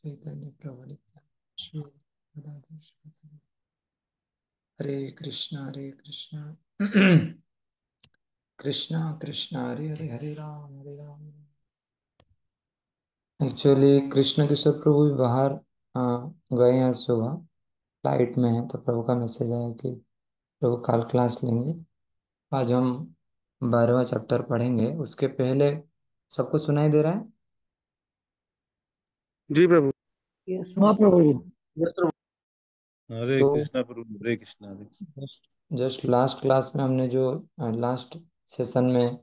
चैतन्य प्रभु नित्यानंद श्री राधे श्याम। हरे Krishna Krishna Krishna Hare Hare Hare Ram. Actually Krishna किशोर प्रभु भी बाहर गए हैं सुबह, फ्लाइट में है, तो प्रभु का मैसेज आया कि प्रभु कल क्लास लेंगे। आज हम 12वां चैप्टर पढ़ेंगे। उसके पहले सबको सुनाई दे रहा है? जी प्रभु। हाँ प्रभु। हरे तो कृष्णा प्रभु, हरे कृष्णा, हरे कृष्णा। जस्ट लास्ट क्लास में हमने जो लास्ट सेशन में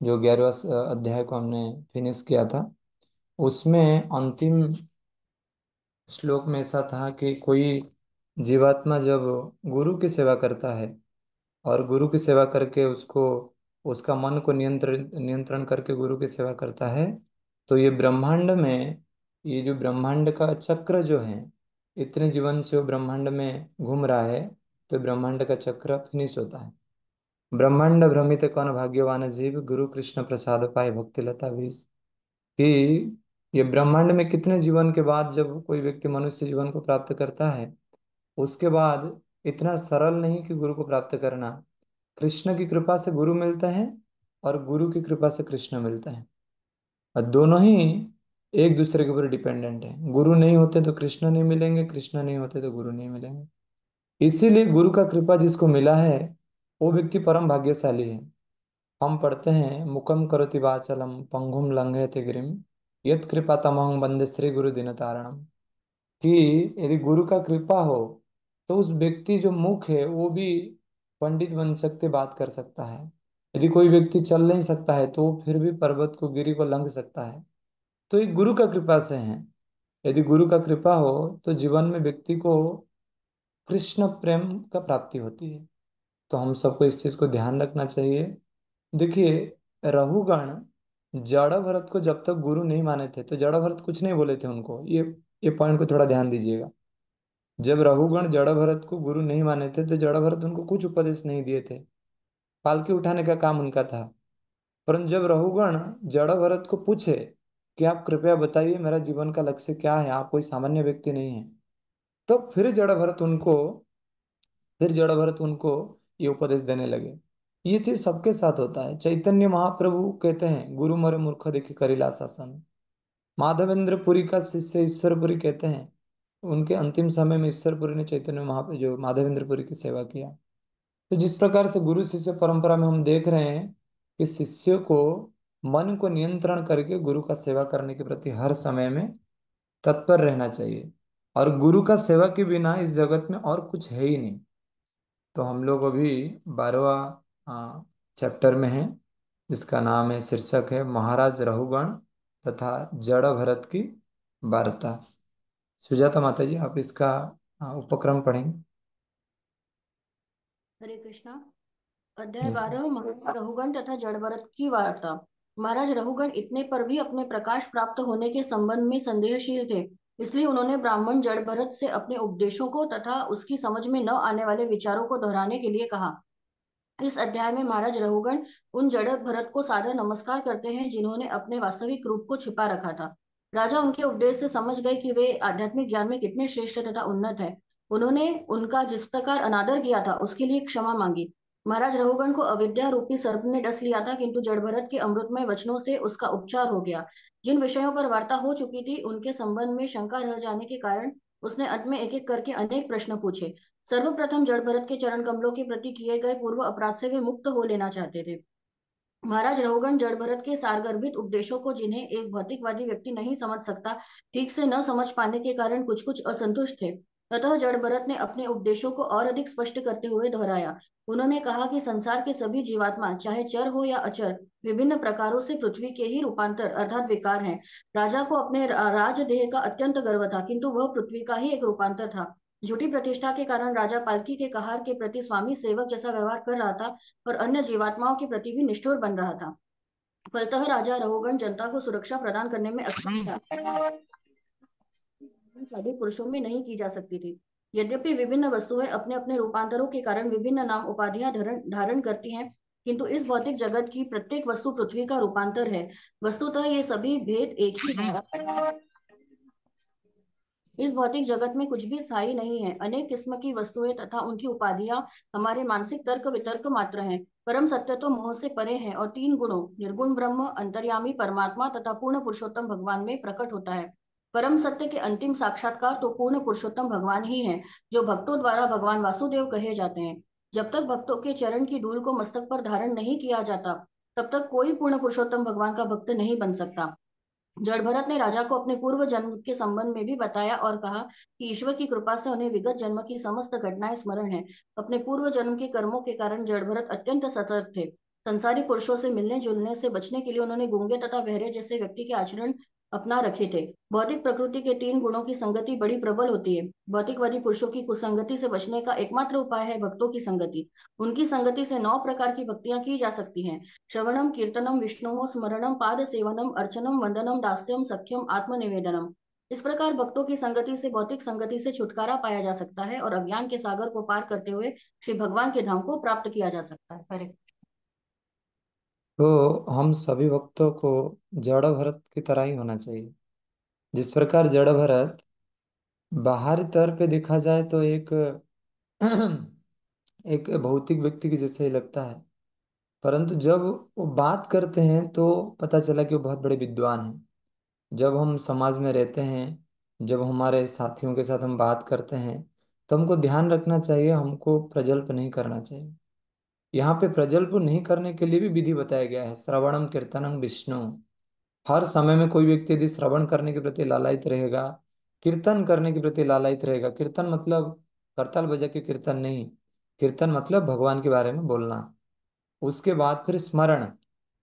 जो 11वां अध्याय को हमने फिनिश किया था, उसमें अंतिम श्लोक में ऐसा था कि कोई जीवात्मा जब गुरु की सेवा करता है और गुरु की सेवा करके उसको उसका मन को नियंत्रण नियंत्रण करके गुरु की सेवा करता है, तो ये ब्रह्मांड में, ये जो ब्रह्मांड का चक्र जो है, इतने जीवन से वो ब्रह्मांड में घूम रहा है, तो ब्रह्मांड का चक्र फिनिश होता है। ब्रह्मांड भ्रमित कौन भाग्यवान जीव, गुरु कृष्ण प्रसाद पाए भक्ति लता बीज। कि ये ब्रह्मांड में कितने जीवन के बाद जब कोई व्यक्ति मनुष्य जीवन को प्राप्त करता है, उसके बाद इतना सरल नहीं कि गुरु को प्राप्त करना। कृष्ण की कृपा से गुरु मिलता है और गुरु की कृपा से कृष्ण मिलता है, और दोनों ही एक दूसरे के ऊपर डिपेंडेंट है। गुरु नहीं होते तो कृष्ण नहीं मिलेंगे, कृष्ण नहीं होते तो गुरु नहीं मिलेंगे। इसीलिए गुरु का कृपा जिसको मिला है, वो व्यक्ति परम भाग्यशाली है। हम पढ़ते हैं, मुकम करोति वाचलम पंगुम लंघयते गिरिम यत कृपा तमहं वंदे श्री गुरु दिन तारणम। कि यदि गुरु का कृपा हो तो उस व्यक्ति जो मुख है वो भी पंडित बन सकते, बात कर सकता है। यदि कोई व्यक्ति चल नहीं सकता है तो वो फिर भी पर्वत को, गिरी को लंघ सकता है। तो ये गुरु का कृपा से है। यदि गुरु का कृपा हो तो जीवन में व्यक्ति को कृष्ण प्रेम का प्राप्ति होती है। तो हम सबको इस चीज को ध्यान रखना चाहिए। देखिए, रहुगण जड़ भरत को जब तक गुरु नहीं माने थे तो जड़ भरत कुछ नहीं बोले थे उनको। ये पॉइंट को थोड़ा ध्यान दीजिएगा। जब रहुगण जड़ भरत को गुरु नहीं माने थे तो जड़ भरत उनको कुछ उपदेश नहीं दिए थे, पालकी उठाने का काम उनका था। परंतु जब रहुगण जड़ भरत को पूछे कि आप कृपया बताइए मेरा जीवन का लक्ष्य क्या है, आप कोई सामान्य व्यक्ति नहीं है, तो फिर जड़ भरत उनको ये उपदेश देने लगे। ये चीज सबके साथ होता है। चैतन्य महाप्रभु कहते हैं, गुरु मरे मूर्ख देखी करिला शासन। माधवेंद्र पुरी का शिष्य ईश्वरपुरी कहते हैं, उनके अंतिम समय में ईश्वरपुरी ने चैतन्य महाप्रभु जो माधवेंद्र पुरी की सेवा किया। तो जिस प्रकार से गुरु शिष्य परंपरा में हम देख रहे हैं कि शिष्य को मन को नियंत्रण करके गुरु का सेवा करने के प्रति हर समय में तत्पर रहना चाहिए। और गुरु का सेवा के बिना इस जगत में और कुछ है ही नहीं। तो हम लोग अभी 12वां चैप्टर में हैं, जिसका नाम है, शीर्षक है महाराज रहुगण तथा जड़ भरत की वार्ता। सुजाता माता जी, आप इसका उपक्रम पढ़ेंगे। हरे कृष्णा। अध्याय जी सर। 12। महाराज रहुगण तथा जड़भरत की वार्ता। महाराज रहुगण इतने पर भी अपने प्रकाश प्राप्त होने के संबंध में संदेहशील थे, इसलिए उन्होंने ब्राह्मण जड़भरत से अपने उपदेशों को तथा उसकी समझ में न आने वाले विचारों को दोहराने के लिए कहा। इस अध्याय में महाराज रहुगण उन जड़ भरत को सादर नमस्कार करते हैं जिन्होंने अपने वास्तविक रूप को छिपा रखा था। राजा उनके उपदेश से समझ गए कि वे आध्यात्मिक ज्ञान में कितने श्रेष्ठ तथा उन्नत है। उन्होंने उनका जिस प्रकार अनादर किया था उसके लिए क्षमा मांगी। महाराज रहुगण को अविद्या रूपी सर्प ने डस लिया था, किंतु जड़ भरत के अमृतमय वचनों से उसका उपचार हो गया। जिन विषयों पर वार्ता हो चुकी थी उनके संबंध में शंका रह जाने के कारण उसने अंत में एक एक करके अनेक प्रश्न पूछे। सर्वप्रथम जड़ भरत के चरण कमलों के प्रति किए गए पूर्व अपराध से वे मुक्त हो लेना चाहते थे। महाराज रहुगण जड़ भरत के सारगर्भित उपदेशों को, जिन्हें एक भौतिकवादी व्यक्ति नहीं समझ सकता, ठीक से न समझ पाने के कारण कुछ कुछ असंतुष्ट थे। अतः जड़ भरत ने अपने उपदेशों को और अधिक स्पष्ट करते हुए दोहराया। उन्होंने कहा कि संसार के सभी जीवात्मा, चाहे चर हो या अचर, विभिन्न प्रकारों से पृथ्वी के ही रूपांतर अर्थात विकार हैं। राजा को अपने राजदेह का अत्यंत गर्व था, किंतु वह पृथ्वी का ही एक रूपांतर था। झूठी प्रतिष्ठा के कारण राजा पालकी के कहार के प्रति स्वामी सेवक जैसा व्यवहार कर रहा था और अन्य जीवात्माओं के प्रति भी निष्ठुर बन रहा था। फलतः राजा रहुगण जनता को सुरक्षा प्रदान करने में अक्षम था। सभी पुरुषों में नहीं की जा सकती थी। यद्यपि विभिन्न वस्तुएं अपने अपने रूपांतरों के कारण विभिन्न नाम उपाधियां धारण करती हैं, किंतु इस भौतिक जगत की प्रत्येक वस्तु पृथ्वी का रूपांतर है। वस्तुतः ये सभी भेद एक ही है। इस भौतिक जगत में कुछ भी स्थायी नहीं है। अनेक किस्म की वस्तुएं तथा उनकी उपाधियां हमारे मानसिक तर्क वितर्क मात्र हैं। परम सत्य तो मोह से परे है और तीन गुणों निर्गुण ब्रह्म, अंतर्यामी परमात्मा तथा पूर्ण पुरुषोत्तम भगवान में प्रकट होता है। परम सत्य के अंतिम साक्षात्कार तो पूर्ण पुरुषोत्तम भगवान ही है, जो भक्तों द्वारा भगवान वासुदेव कहे जाते हैं। जब तक भक्तों के चरण की धूल को मस्तक पर धारण नहीं किया जाता, तब तक कोई पूर्ण पुरुषोत्तम भगवान का भक्त नहीं बन सकता। जड़ भरत ने राजा को अपने पूर्व जन्म के संबंध में भी बताया और कहा कि ईश्वर की कृपा से उन्हें विगत जन्म की समस्त घटनाएं स्मरण है। अपने पूर्व जन्म के कर्मों के कारण जड़ भरत अत्यंत सतर्क थे। संसारी पुरुषों से मिलने जुलने से बचने के लिए उन्होंने गूंगे तथा बहरे जैसे व्यक्ति के आचरण अपना रखे थे। भौतिक प्रकृति के तीन गुणों की संगति बड़ी प्रबल होती है। भौतिकवादी पुरुषों की कुसंगति से बचने का एकमात्र उपाय है भक्तों की संगति। उनकी संगति से 9 प्रकार की भक्तियां की जा सकती हैं। श्रवणम कीर्तनम विष्णु स्मरणम पाद सेवनम अर्चनम वंदनम दास्यम सख्यम आत्मनिवेदनम। इस प्रकार भक्तों की संगति से भौतिक संगति से छुटकारा पाया जा सकता है और अज्ञान के सागर को पार करते हुए श्री भगवान के धाम को प्राप्त किया जा सकता है। हरे तो हम सभी भक्तों को जड़ भरत की तरह ही होना चाहिए। जिस प्रकार जड़ भरत बाहरी तौर पे देखा जाए तो एक एक भौतिक व्यक्ति की जैसे ही लगता है, परंतु जब वो बात करते हैं तो पता चला कि वो बहुत बड़े विद्वान हैं। जब हम समाज में रहते हैं, जब हमारे साथियों के साथ हम बात करते हैं, तो हमको ध्यान रखना चाहिए, हमको प्रजल्प नहीं करना चाहिए। यहाँ पे प्रजल्प नहीं करने के लिए भी विधि बताया गया है, श्रवणम कीर्तनम विष्णु। हर समय में कोई व्यक्ति यदि श्रवण करने के प्रति लालायित रहेगा, कीर्तन करने के प्रति लालायित रहेगा, कीर्तन मतलब करताल बजा के कीर्तन नहीं, कीर्तन मतलब भगवान के बारे में बोलना। उसके बाद फिर स्मरण,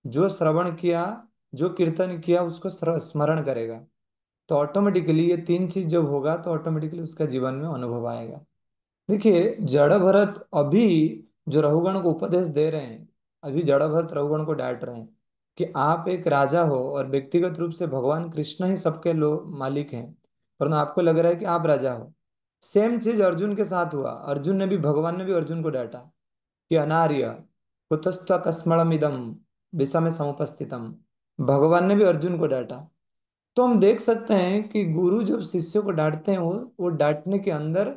जो श्रवण किया, जो कीर्तन किया उसको स्मरण करेगा, तो ऑटोमेटिकली ये तीन चीज जब होगा तो ऑटोमेटिकली उसका जीवन में अनुभव आएगा। देखिए जड़ भरत अभी जो रहुगण को उपदेश दे रहे हैं, अभी जड़ भरत रहुगण को डांट रहे हैं कि आप एक राजा हो और व्यक्तिगत रूप से भगवान कृष्ण ही सबके लो मालिक हैं, परंतु आपको लग रहा है कि आप राजा हो। सेम चीज अर्जुन के साथ हुआ, अर्जुन ने भी, भगवान ने भी अर्जुन को डांटा कि अनार्य कुतस्त्व कस्मणमिदम विषम समुपस्थितम। भगवान ने भी अर्जुन को डांटा। तो हम देख सकते हैं कि गुरु जब शिष्य को डांटते हैं, वो डांटने के अंदर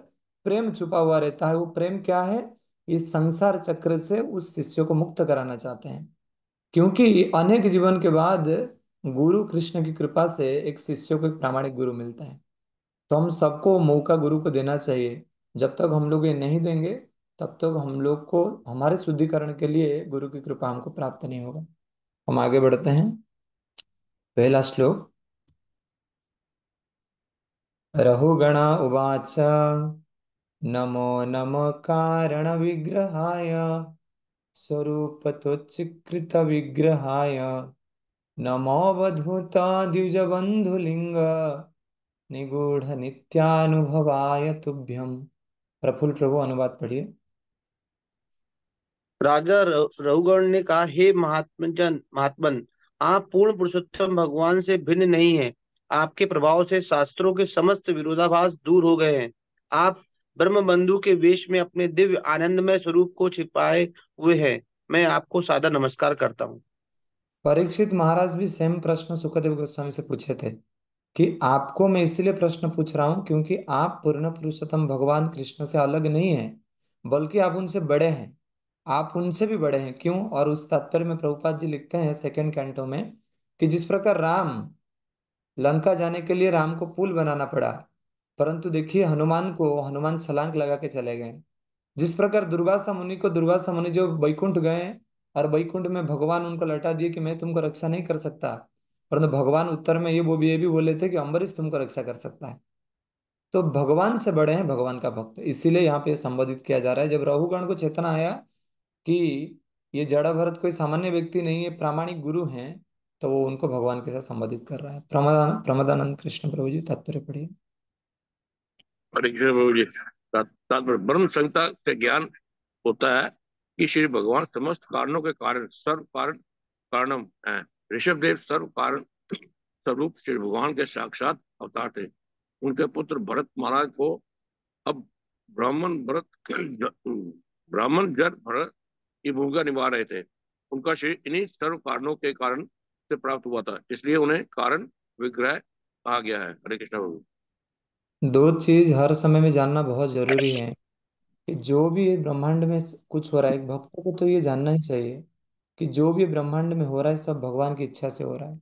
प्रेम छुपा हुआ रहता है। वो प्रेम क्या है? इस संसार चक्र से उस शिष्य को मुक्त कराना चाहते हैं, क्योंकि अनेक जीवन के बाद गुरु कृष्ण की कृपा से एक शिष्य को एक प्रामाणिक गुरु मिलता है। तो हम सबको मौका गुरु को देना चाहिए। जब तक हम लोग ये नहीं देंगे, तब तक हम लोग को हमारे शुद्धिकरण के लिए गुरु की कृपा हमको प्राप्त नहीं होगा। हम आगे बढ़ते हैं। पहला श्लोक। रहुगण उवाच नमो नम कारण विग्रहाय स्वरूपतोच्चकृत विग्रहाय नमोऽवधूत द्विजबन्धुलिंग निगूढ़ नित्यानुभवाय तुभ्यम। प्रफुल्ल प्रभु अनुवाद पढ़िए। राजा रघुगण ने कहा, हे महात्मन, आप पूर्ण पुरुषोत्तम भगवान से भिन्न नहीं हैं। आपके प्रभाव से शास्त्रों के समस्त विरोधाभास दूर हो गए हैं। आप ब्रह्म बंधु के वेश में अपने दिव्य आनंदमय स्वरूप को छिपाए हुए हैं। मैं आपको सादर नमस्कार करता हूँ। परीक्षित महाराज भी सेम प्रश्न सुखदेव गोस्वामी से पूछे थे कि आपको मैं इसलिए प्रश्न पूछ रहा हूं क्योंकि आप पूर्ण पुरुषोत्तम भगवान कृष्ण से अलग नहीं हैं, बल्कि आप उनसे बड़े हैं। आप उनसे भी बड़े हैं। क्यों? और उस तात्पर्य में प्रभुपाद जी लिखते हैं सेकंड कैंटो में कि जिस प्रकार राम, लंका जाने के लिए राम को पुल बनाना पड़ा, परंतु देखिए हनुमान को, हनुमान छलांग लगा के चले गए। जिस प्रकार दुर्वासा मुनि को, दुर्वासा मुनि जो वैकुंठ गए और वैकुंठ में भगवान उनको लौटा दिए कि मैं तुमको रक्षा नहीं कर सकता, परंतु भगवान उत्तर में ये भी बोले थे कि अम्बरीश तुमको रक्षा कर सकता है। तो भगवान से बड़े हैं भगवान का भक्त, इसीलिए यहाँ पे संबोधित किया जा रहा है। जब रहुगण को चेतना आया कि ये जड़ा भरत कोई सामान्य व्यक्ति नहीं है, प्रामाणिक गुरु हैं, तो वो उनको भगवान के साथ संबोधित कर रहा है। प्रमदानंद कृष्ण प्रभु जी तात्पर्य पढ़िए। परीक्षित प्रभु जी, तात्पर्य ब्रह्म संहिता से ज्ञान होता है कि श्री भगवान समस्त कारणों के कारण सर्व कारण कारणम है। ऋषभ देव सर्व कारण स्वरूप श्री भगवान के साक्षात अवतार थे। उनके पुत्र भरत महाराज को अब ब्राह्मण भरत ब्राह्मण जर भरत की भूमिका निभा रहे थे। उनका श्री इन्हीं सर्व कारणों के कारण से प्राप्त हुआ था, इसलिए उन्हें कारण विग्रह कहा गया है। हरे कृष्ण प्रभु। दो चीज हर समय में जानना बहुत जरूरी है कि जो भी ये ब्रह्मांड में कुछ हो रहा है, एक भक्त को तो ये जानना ही चाहिए कि जो भी ब्रह्मांड में हो रहा है सब भगवान की इच्छा से हो रहा है।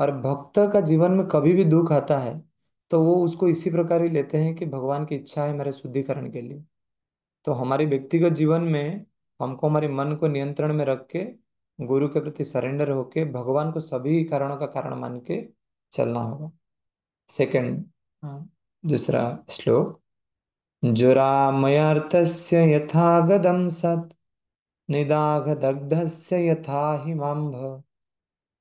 और भक्त का जीवन में कभी भी दुख आता है तो वो उसको इसी प्रकार ही लेते हैं कि भगवान की इच्छा है मेरे शुद्धिकरण के लिए। तो हमारे व्यक्तिगत जीवन में हमको हमारे मन को नियंत्रण में रख के गुरु के प्रति सरेंडर होके भगवान को सभी कारणों का कारण मान के चलना होगा। सेकंड, दूसरा श्लोक। जुरामयर्तस्य यथा गदं सत् निदाघदग्धस्य यथा हिमाम्भ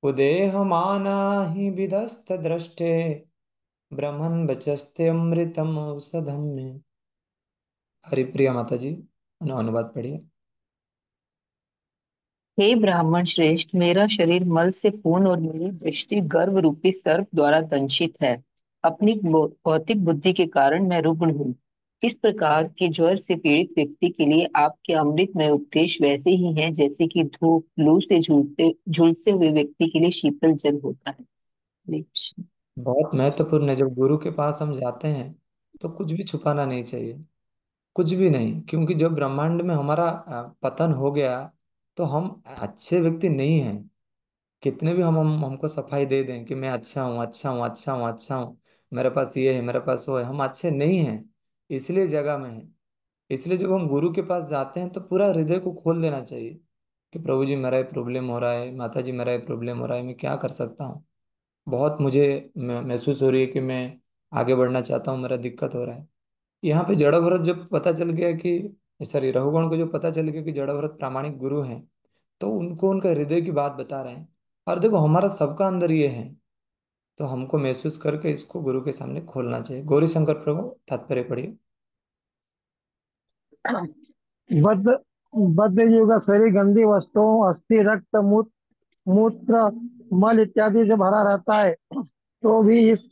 उदेहमाना हि विदस्तद्रष्टे ब्रह्मन् वचस्ते अमृतम औषधम में। हरिप्रिया माता जी, अनुवाद पढ़िए। हे ब्राह्मण श्रेष्ठ, मेरा शरीर मल से पूर्ण और मेरी दृष्टि गर्भ रूपी सर्प द्वारा दंशित है। अपनी भौतिक बुद्धि के कारण मैं रुग्ण हूँ। इस प्रकार के ज्वर से पीड़ित व्यक्ति के लिए आपके अमृतमय उपदेश वैसे ही हैं जैसे कि धूप लू से झूलते झुलसे हुए व्यक्ति के लिए शीतल जल होता है। हरे कृष्ण। बहुत महत्वपूर्ण है, जब गुरु के पास हम जाते हैं तो कुछ भी छुपाना नहीं चाहिए, कुछ भी नहीं। क्योंकि जब ब्रह्मांड में हमारा पतन हो गया तो हम अच्छे व्यक्ति नहीं हैं। कितने भी हम हमको सफाई दे दें कि मैं अच्छा हूँ, अच्छा हूँ, अच्छा हूँ, अच्छा हूँ, मेरे पास ये है, मेरे पास वो है, हम अच्छे नहीं हैं, इसलिए जगह में है। इसलिए जब हम गुरु के पास जाते हैं तो पूरा हृदय को खोल देना चाहिए कि प्रभु जी मेरा ये प्रॉब्लम हो रहा है, माता जी मेरा ये प्रॉब्लम हो रहा है, मैं क्या कर सकता हूँ। बहुत मुझे महसूस हो रही है कि मैं आगे बढ़ना चाहता हूँ, मेरा दिक्कत हो रहा है। यहाँ पे जड़ भरत जब पता चल गया कि सॉरी रघुगण को जो पता चल गया कि जड़ भरत प्रामाणिक गुरु हैं, तो उनको उनका हृदय की बात बता रहे हैं। और देखो हमारा सबका अंदर ये है, तो हमको महसूस करके इसको गुरु के सामने खोलना चाहिए। गौरी शंकर प्रभु तात्पर्य पढ़िए। बद्ध बद्ध युग शरीर गंदी वस्तुओं अस्थि रक्त मूत्र मल इत्यादि से भरा रहता है। तो भी इस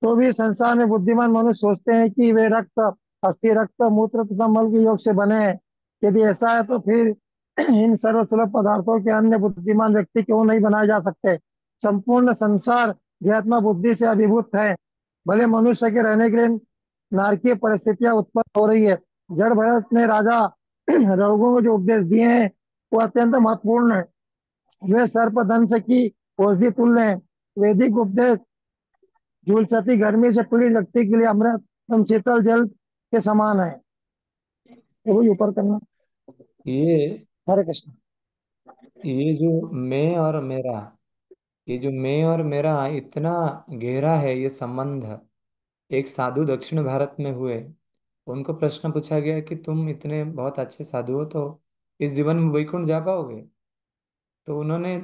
तो भी संसार में बुद्धिमान मनुष्य सोचते हैं कि वे रक्त अस्थि रक्त मूत्र तथा मल के योग से बने हैं। यदि ऐसा है तो फिर इन सर्वसुलभ पदार्थों के अन्य बुद्धिमान व्यक्ति क्यों नहीं बनाए जा सकते। संपूर्ण संसार अध्यात्म बुद्धि से अभिभूत है। भले मनुष्य के रहने के लिए नारकीय परिस्थितियां उत्पन्न हो रही है। जड़ भरत ने राजा रघुओं को जो उपदेश दिए हैं वो अत्यंत महत्वपूर्ण है। वे सर्प दंश की औषधि तुल्य है। वैदिक उपदेश झुलसती गर्मी से पीड़ित व्यक्ति के लिए अमृत एवं शीतल जल के समान है। वही ऊपर करना। ये हरे कृष्ण। ये जो मैं और मेरा, ये जो मैं और मेरा इतना गहरा है ये संबंध। एक साधु दक्षिण भारत में हुए, उनको प्रश्न पूछा गया कि तुम इतने बहुत अच्छे साधु हो तो इस जीवन में वैकुंठ जा पाओगे। तो उन्होंने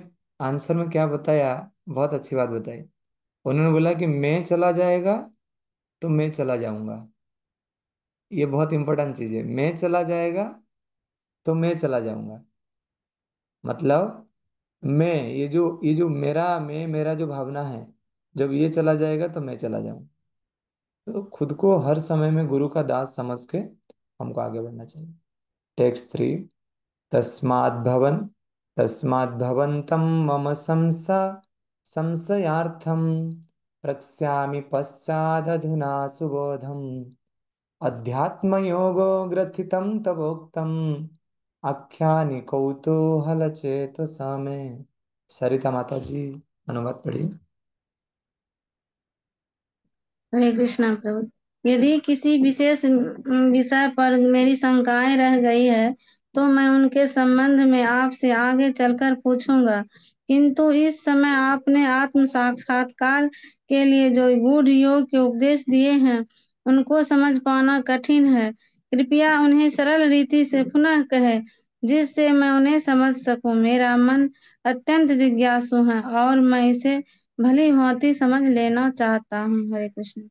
आंसर में क्या बताया, बहुत अच्छी बात बताई। उन्होंने बोला कि मैं चला जाएगा तो मैं चला जाऊंगा। ये बहुत इंपॉर्टेंट चीज है, मैं चला जाएगा तो मैं चला जाऊंगा। मतलब मैं, ये जो मेरा मैं मेरा जो भावना है, जब ये चला जाएगा तो मैं चला जाऊं। तो खुद को हर समय में गुरु का दास समझ के हमको आगे बढ़ना चाहिए। टेक्स्ट 3। तस्माद्भवन तस्माद्भवन्तं मम संशयार्थं प्रक्ष्यामि पश्चादधुना सुबोधम् अध्यात्मयोगो ग्रथितं तवोक्तम् आख्यानि कौतूहलचेतसा में। सरिता माता जी, अनुवाद पढ़िए। हरे कृष्णा प्रभु। यदि किसी विशेष विषय पर मेरी शंकाएं रह गई है तो मैं उनके संबंध में आपसे आगे चलकर पूछूंगा, किंतु इस समय आपने आत्म साक्षात्कार के लिए जो गूढ़ योग के उपदेश दिए हैं उनको समझ पाना कठिन है। कृपया उन्हें सरल रीति से पुनः कहें जिससे मैं उन्हें समझ सकूं। मेरा मन अत्यंत जिज्ञासु है और मैं इसे भली भांति समझ लेना चाहता हूँ। हरे कृष्ण।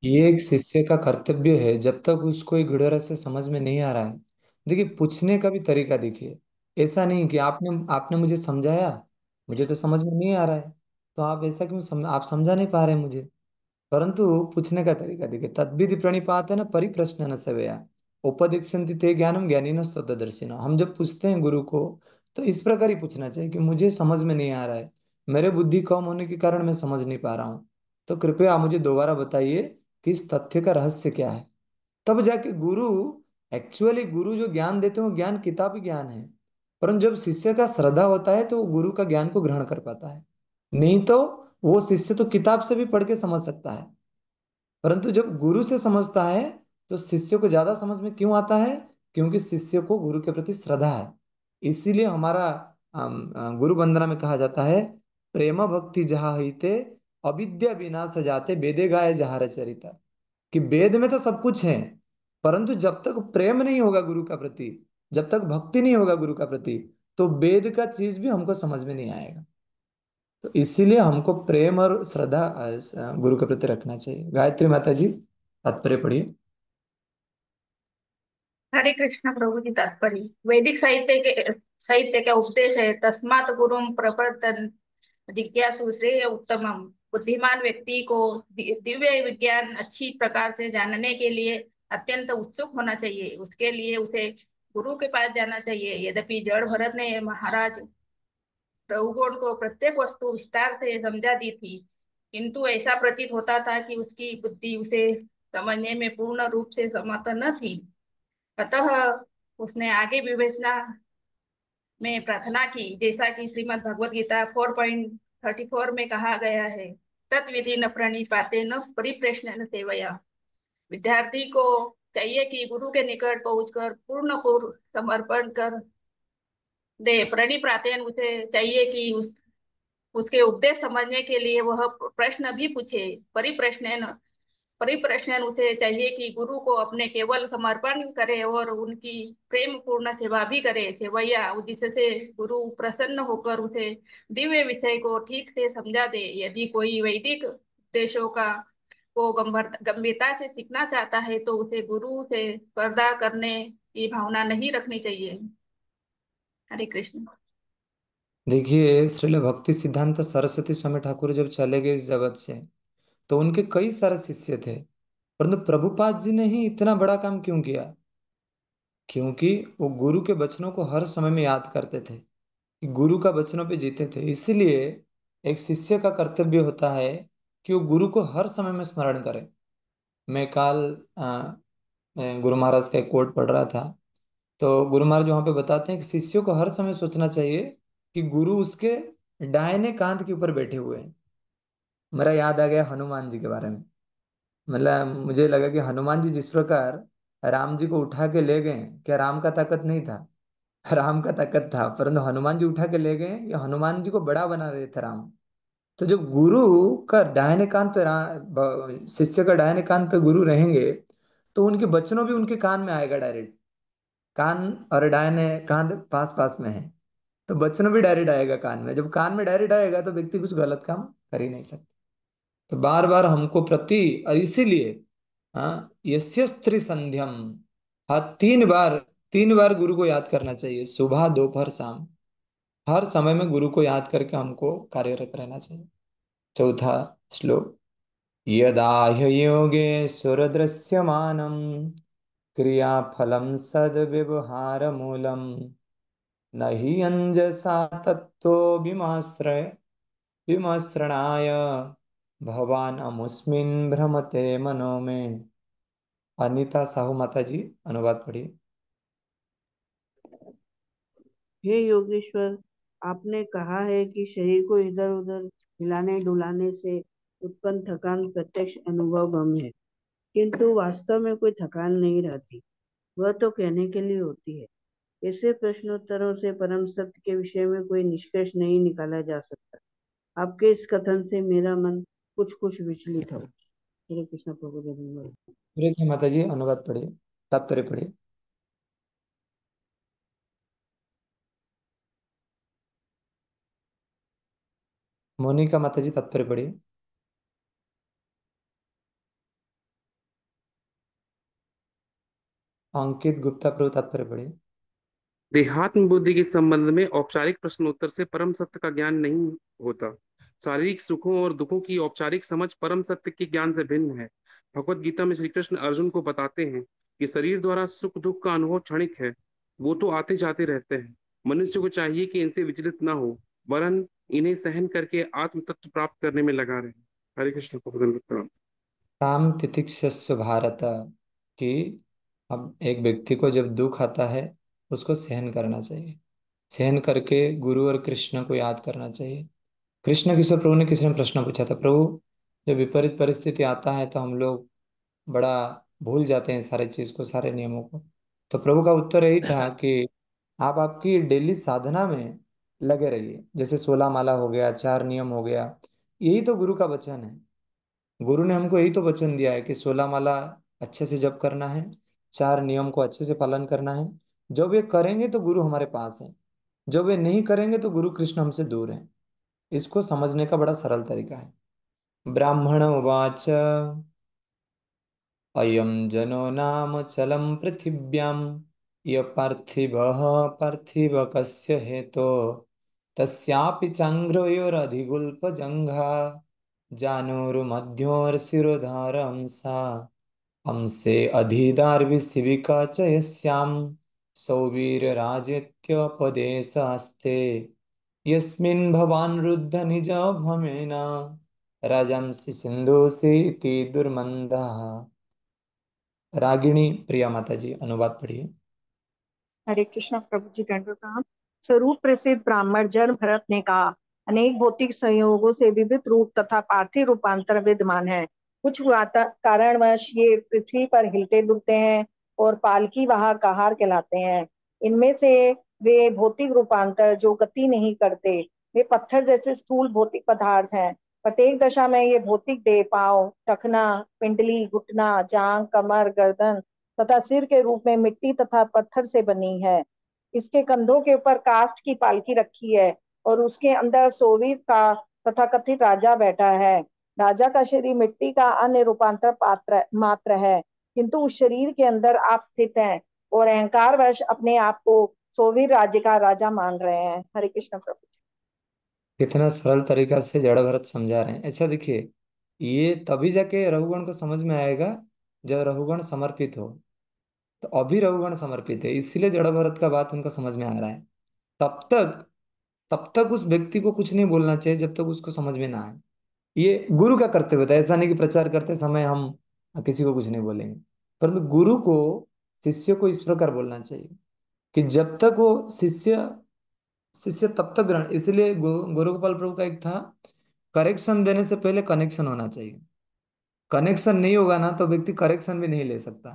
ये एक शिष्य का कर्तव्य है, जब तक उसको एक दृढ़ से समझ में नहीं आ रहा है। देखिए पूछने का भी तरीका देखिए। ऐसा नहीं कि आपने आपने मुझे समझाया, मुझे तो समझ में नहीं आ रहा है, तो आप ऐसा क्यों आप समझा नहीं पा रहे मुझे। परंतु पूछने का तरीका देखिए। तद्विधि प्रणिपातेन परिप्रश्नेन सेवया उपदिक्षन्ति ते ज्ञानम ज्ञानिनः तत्त्वदर्शिनः। हम जब पूछते हैं गुरु को तो इस प्रकार ही पूछना चाहिए कि मुझे समझ में नहीं आ रहा है, मेरे बुद्धि कम होने के कारण मैं समझ नहीं पा रहा हूँ। तो कृपया आप मुझे दोबारा बताइए कि इस तथ्य का रहस्य क्या है। तब जाके गुरु, एक्चुअली गुरु जो ज्ञान देते हैं वो ज्ञान किताबी ज्ञान है, परंतु जब शिष्य का श्रद्धा होता है तो वो गुरु का ज्ञान को ग्रहण कर पाता है। नहीं तो वो शिष्य तो किताब से भी पढ़ के समझ सकता है, परंतु जब गुरु से समझता है तो शिष्य को ज्यादा समझ में क्यों आता है? क्योंकि शिष्य को गुरु के प्रति श्रद्धा है। इसीलिए हमारा गुरु वंदना में कहा जाता है, प्रेम भक्ति जहाँ हिते अविद्या विनाश जाते वेदे गाये जहाँ चरिता। कि वेद में तो सब कुछ है, परंतु जब तक प्रेम नहीं होगा गुरु का प्रति, जब तक भक्ति नहीं होगा गुरु का प्रति, तो वेद का चीज भी हमको समझ में नहीं आएगा। तो इसीलिए हमको प्रेम और श्रद्धा गुरु के प्रति रखना चाहिए। गायत्री माता जी तात्पर्य पढ़िए। हरे कृष्ण प्रभु जी। तात्पर्य वैदिक साहित्य का उपदेश है, तस्मात् गुरुम प्रपद्यन जिज्ञासु श्रेय उत्तमम। बुद्धिमान व्यक्ति को दिव्य विज्ञान अच्छी प्रकार से जानने के लिए अत्यंत उत्सुक होना चाहिए। उसके लिए उसे गुरु के पास जाना चाहिए। यद्यपि जड़ भरत ने महाराज रघुगण को प्रत्येक वस्तु विस्तार से समझा दी थी, किंतु ऐसा प्रतीत होता था कि उसकी बुद्धि उसे समझने में पूर्ण रूप से समर्थ न थी। अतः उसने आगे विवेचना में प्रार्थना की, जैसा कि श्रीमद् भगवत गीता 4.34 में कहा गया है, तत्विधि न प्रणिपाते न परिप्रश्न सेवया। विद्यार्थी को चाहिए कि गुरु के निकट पहुंचकर पूर्ण समर्पण कर दे। प्रणिपातेन उसे चाहिए कि उसके उपदेश समझने के लिए वह प्रश्न भी पूछे। परिप्रश्न उसे चाहिए कि गुरु को अपने केवल समर्पण करे और उनकी प्रेम पूर्ण सेवा भी करे। सेवैया, जिससे गुरु प्रसन्न होकर उसे दिव्य विषय को ठीक से समझा दे। यदि कोई वैदिक उपदेशों को गंभीरता से सीखना चाहता है तो उसे गुरु से स्पर्धा करने की भावना नहीं रखनी चाहिए। हरे कृष्ण। देखिए, श्रील भक्ति सिद्धांत सरस्वती स्वामी ठाकुर जब चले गए इस जगत से, तो उनके कई सारे शिष्य थे, परंतु प्रभुपाद जी ने ही इतना बड़ा काम क्यों किया? क्योंकि वो गुरु के वचनों को हर समय में याद करते थे, गुरु का वचनों पे जीते थे। इसीलिए एक शिष्य का कर्तव्य होता है कि वो गुरु को हर समय में स्मरण करे। मैं काल गुरु महाराज का एक कोट पढ़ रहा था, तो गुरु महाराज वहां पे बताते हैं कि शिष्य को हर समय सोचना चाहिए कि गुरु उसके दाहिने कांध के ऊपर बैठे हुए हैं। मेरा याद आ गया हनुमान जी के बारे में। मतलब मुझे लगा कि हनुमान जी जिस प्रकार राम जी को उठा के ले गए, क्या राम का ताकत नहीं था? राम का ताकत था, परंतु हनुमान जी उठा के ले गए, या हनुमान जी को बड़ा बना रहे थे राम। तो जब गुरु का दाहिने कान पे शिष्य का दाहिने कान पे गुरु रहेंगे, तो उनके बचनों भी उनके कान में आएगा डायरेक्ट। कान और दाहिने कान पास पास में है, तो बचनों भी डायरेक्ट आएगा कान में। जब कान में डायरेक्ट आएगा तो व्यक्ति कुछ गलत काम कर ही नहीं सकता। तो बार बार हमको प्रति, और इसीलिए हाँ, यस्य स्त्री संध्यम, हाँ 3 बार, 3 बार गुरु को याद करना चाहिए, सुबह दोपहर शाम। हर समय में गुरु को याद करके हमको कार्यरत रहना चाहिए। चौथा श्लोक, यदा ह्ययोगेश्वर दृश्यमानं क्रियाफलं सद्व्यवहारमूलम् न हि अंजसा तत्तो विमसृणाय भवान अमुस्मिन् भ्रमते मनो में। अनीता साहू माता जी अनुवाद पढ़िए। हे योगेश्वर, आपने कहा है कि शरीर को इधर उधर हिलाने डुलाने से उत्पन्न थकान प्रत्यक्ष अनुभव गम है, किंतु वास्तव में कोई थकान नहीं रहती, वह तो कहने के लिए होती है। ऐसे प्रश्नोत्तरों से परम सत्य के विषय में कोई निष्कर्ष नहीं निकाला जा सकता। आपके इस कथन से मेरा मन कुछ कुछ विचलित हो। हरे कृष्ण प्रभु धन्यवाद। हरे माता जी अनुवाद पढ़िए, तात्पर्य पढ़िए। मोनिका माता जी तात्पर्य पढ़िए। अंकित गुप्ता प्रभु तात्पर्य पढ़िए। देहात्म बुद्धि के संबंध में औपचारिक प्रश्नोत्तर से परम सत्य का ज्ञान नहीं होता। शारीरिक सुखों और दुखों की औपचारिक समझ परम सत्य के ज्ञान से भिन्न है। भगवत गीता में श्री कृष्ण अर्जुन को बताते हैं कि शरीर द्वारा सुख दुख का अनुभव क्षणिक है, वो तो आते जाते रहते हैं। मनुष्य को चाहिए कि इनसे विचलित न हो, वरन इन्हें सहन करके आत्म तत्व प्राप्त करने में लगा रहे। हरे कृष्ण प्रभु। काम तितिक्षस्व भारत, कि अब एक व्यक्ति को जब दुख आता है उसको सहन करना चाहिए, सहन करके गुरु और कृष्ण को याद करना चाहिए। कृष्ण किशोर प्रभु ने किसी ने प्रश्न पूछा था, प्रभु जब विपरीत परिस्थिति आता है तो हम लोग बड़ा भूल जाते हैं सारे चीज को, सारे नियमों को। तो प्रभु का उत्तर यही था कि आप आपकी डेली साधना में लगे रहिए, जैसे 16 माला हो गया, 4 नियम हो गया। यही तो गुरु का वचन है। गुरु ने हमको यही तो वचन दिया है कि 16 माला अच्छे से जप करना है, 4 नियम को अच्छे से पालन करना है। जब ये करेंगे तो गुरु हमारे पास है, जब वे नहीं करेंगे तो गुरु कृष्ण हमसे दूर है। इसको समझने का बड़ा सरल तरीका है। ब्राह्मण उवाच अयं जनो नाम चलं पृथिव्यां य पार्थिवः पार्थिवकस्य हेतो तस्यापि चाङ्ग्रयोरधिगुल्पजङ्घा जानोर्मध्योर्शिरोधारं सा अंसे अधिदार्विशिविका च यस्यां सौवीरराजेत्यपदेशास्ते यस्मिन् भवान् रुद्ध निजभमेन राजंसि सिंधुषि इति दुर्मंदः। रागिणी प्रिया माता जी, अनुवाद पढ़िए। हरे कृष्ण प्रभु जी, दंडवत प्रणाम। स्वरूप प्रसिद्ध ब्राह्मण जड़ भरत ने कहा, अनेक भौतिक संयोगों से विविध रूप तथा पार्थिव रूपांतर विद्यमान है। कुछ कारणवश ये पृथ्वी पर हिलते डुलते हैं और पालकी वाहक आहार कहलाते हैं। इनमें से वे भौतिक रूपांतर जो गति नहीं करते, वे पत्थर जैसे स्थूल भौतिक पदार्थ हैं। प्रत्येक दशा में ये भौतिक देह पांव, टखना, पिंडली, घुटना, जांग, कमर, गर्दन तथा सिर के रूप में मिट्टी तथा पत्थर से बनी है। इसके कंधों के ऊपर काष्ठ की पालकी रखी है और उसके अंदर सोवीर का तथा कथित राजा बैठा है। राजा का शरीर मिट्टी का अन्य रूपांतर पात्र मात्र है, किंतु उस शरीर के अंदर आप स्थित हैं और अहंकार वश अपने आप को सोवीर राज्य का राजा मान रहे हैं। हरे कृष्ण प्रभु। कितना सरल तरीका से जड़ भरत समझा रहे हैं। अच्छा देखिए, ये तभी जाके रघुगण को समझ में आएगा जब रघुगण समर्पित हो। तो अभी रघुगण समर्पित है, इसीलिए जड़ भरत का बात उनको समझ में आ रहा है। तब तक तब तक उस व्यक्ति को कुछ नहीं बोलना चाहिए जब तक उसको समझ में ना आए। ये गुरु का कर्तव्य था, ऐसा नहीं कि प्रचार करते समय हम किसी को कुछ नहीं बोलेंगे, परंतु गुरु को शिष्य को इस प्रकार बोलना चाहिए कि जब तक वो शिष्य शिष्य तब तक ग्रहण। इसलिए गुरु गोपाल प्रभु का एक था, करेक्शन देने से पहले कनेक्शन होना चाहिए। कनेक्शन नहीं होगा ना तो व्यक्ति करेक्शन भी नहीं ले सकता।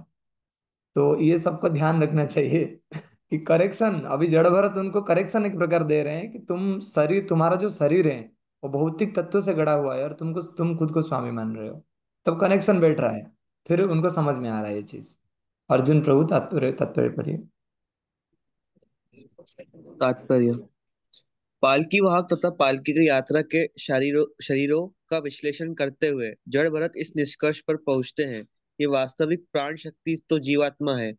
तो ये सबको ध्यान रखना चाहिए कि करेक्शन, अभी जड़ भरत उनको करेक्शन एक प्रकार दे रहे हैं कि तुम शरीर, तुम्हारा जो शरीर है वो भौतिक तत्वों से गढ़ा हुआ है और तुम खुद को स्वामी मान रहे हो। तब कनेक्शन बैठ रहा है, फिर उनको समझ में आ रहा है ये चीज। अर्जुन प्रभु तात्पर्य तात्पर्य पढ़िए। तात्पर्य। पालकी वाहक तथा पालकी की यात्रा के शरीरों का विश्लेषण करते हुए जड़ भरत इस निष्कर्ष पर पहुंचते हैं कि वास्तविक प्राण शक्ति तो जीवात्मा है।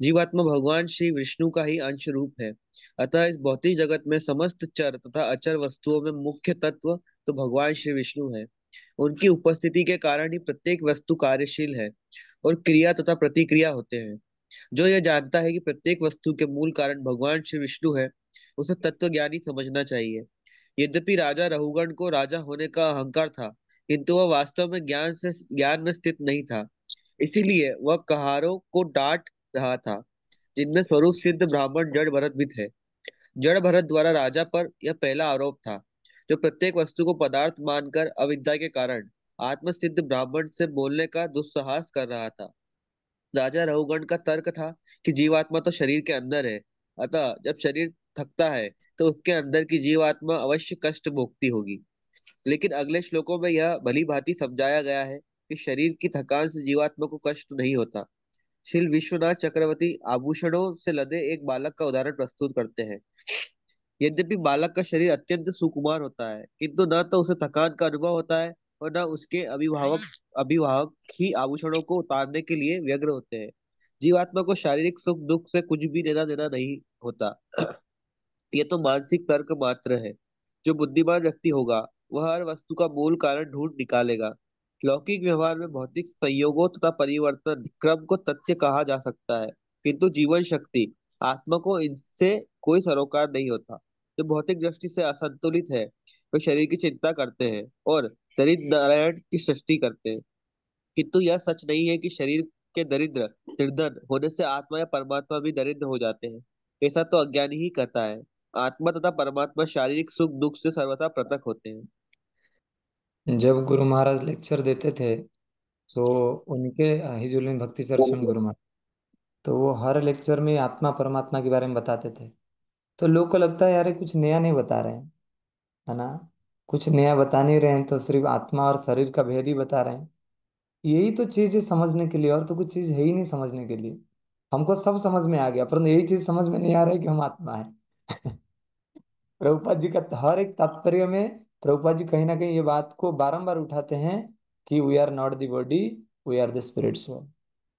जीवात्मा भगवान श्री विष्णु का ही अंश रूप है। अतः इस भौतिक जगत में समस्त चर तथा अचर वस्तुओं में मुख्य तत्व तो भगवान श्री विष्णु है। उनकी उपस्थिति के कारण ही प्रत्येक वस्तु कार्यशील है और क्रिया तथा प्रतिक्रिया होते हैं। जो यह जानता है कि प्रत्येक वस्तु के मूल कारण भगवान श्री विष्णु है, उसे तत्वज्ञानी समझना चाहिए। यद्यपि राजा रहुगण को राजा होने का अहंकार था, किंतु वह वास्तव में ज्ञान में स्थित नहीं था। इसीलिए वह कहारों को डांट रहा था, जिनमें स्वरूप सिद्ध ब्राह्मण जड़ भरत भी थे। जड़ भरत द्वारा राजा पर यह पहला आरोप था, जो प्रत्येक वस्तु को पदार्थ मानकर अविद्या के कारण आत्मसिद्ध ब्राह्मण से बोलने का दुस्साहस कर रहा था। राजा रहुगण का तर्क था कि जीवात्मा तो शरीर के अंदर है, अतः जब शरीर थकता है तो उसके अंदर की जीवात्मा अवश्य कष्ट भोगती होगी। लेकिन अगले श्लोकों में यह भली भांति समझाया गया है कि शरीर की थकान से जीवात्मा को कष्ट नहीं होता। श्री विश्वनाथ चक्रवर्ती आभूषणों से लदे एक बालक का उदाहरण प्रस्तुत करते हैं। यद्यपि बालक का शरीर अत्यंत सुकुमार होता है, किंतु न तो उसे थकान का अनुभव होता है और न उसके अभिभावक अभिभावक ही आभूषणों को उतारने के लिए व्यग्र होते हैं। जीवात्मा को शारीरिक सुख दुख से कुछ भी लेना देना नहीं होता। ये तो मानसिक तर्क मात्र है। जो बुद्धिमान व्यक्ति होगा वह हर वस्तु का मूल कारण ढूंढ निकालेगा। लौकिक व्यवहार में भौतिक संयोगों तथा परिवर्तन क्रम को तथ्य कहा जा सकता है, किंतु जीवन शक्ति आत्मा को इनसे कोई सरोकार नहीं होता। जो भौतिक दृष्टि से असंतुलित है वे शरीर की चिंता करते हैं और दरिद्र नारायण की सृष्टि करते हैं। किंतु यह सच नहीं है कि शरीर के दरिद्र निर्धन होने से आत्मा या परमात्मा भी दरिद्र हो जाते हैं। ऐसा तो अज्ञानी ही कहता है। आत्मा तथा परमात्मा शारीरिक सुख दुख से सर्वथा पृथक होते हैं। जब गुरु महाराज लेक्चर देते थे तो उनके हिजूल भक्ति चर्चन गुरु महाराज, तो वो हर लेक्चर में आत्मा परमात्मा के बारे में बताते थे। तो लोग को लगता है यार ये कुछ नया नहीं बता रहे हैं, है ना, कुछ नया बता नहीं रहे हैं, तो सिर्फ आत्मा और शरीर का भेद ही बता रहे हैं। यही तो चीज है समझने के लिए, और तो कुछ चीज है ही नहीं समझने के लिए। हमको सब समझ में आ गया, परंतु यही चीज समझ में नहीं आ रहा है कि हम आत्मा है। प्रभुपाद जी का हर एक तात्पर्य में प्रभुपाद जी कहीं ना कहीं ये बात को बारंबार उठाते हैं कि we are not the body, we are the spirit soul.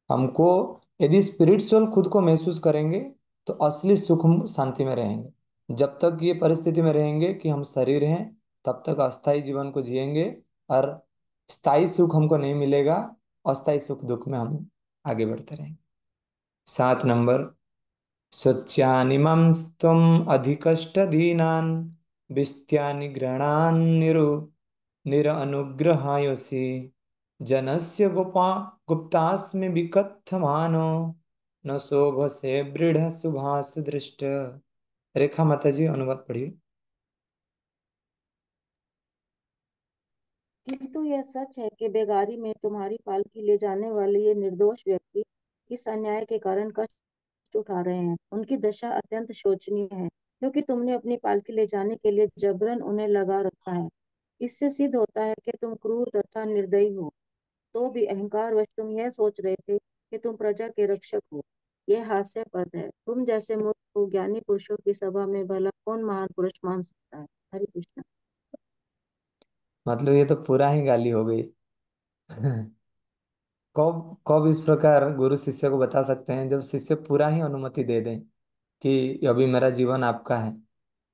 हमको यदि स्पिरिट सोल खुद को महसूस करेंगे तो असली सुख हम शांति में रहेंगे। जब तक ये परिस्थिति में रहेंगे कि हम शरीर हैं, तब तक अस्थाई जीवन को जिएंगे, और स्थायी सुख हमको नहीं मिलेगा। अस्थायी सुख दुख में हम आगे बढ़ते रहेंगे। 7 नंबर, स्वच्छानिमं त्वम् अधिकष्टदीनान् विस्त्यानि गृणान् निरनुग्रहायसि जनस्य गुप्तास्मि विकथमानो न शोभसे दृढ़ सुभाषु दृष्ट। रेखा माता जी अनुवाद पढ़िए। किंतु यह सच है कि बेगारी में तुम्हारी पालकी ले जाने वाले ये निर्दोष व्यक्ति इस अन्याय के कारण कष्ट उठा रहे हैं। उनकी दशा अत्यंत शोचनीय है, क्योंकि तुमने अपनी पालकी ले जाने के लिए जबरन उन्हें लगा रखा है। इससे सिद्ध होता है कि तुम क्रूर तथा निर्दयी हो। तो भी अहंकारवश तुम यह सोच रहे थे कि तुम प्रजा के रक्षक हो। यह हास्यास्पद है। तुम जैसे मूर्ख को ज्ञानी पुरुषों की सभा में भला कौन महान पुरुष मान सकता है। हरे कृष्ण। मतलब ये तो पूरा ही गाली हो गई। कब कब इस प्रकार गुरु शिष्य को बता सकते हैं? जब शिष्य पूरा ही अनुमति दे दें कि अभी मेरा जीवन आपका है,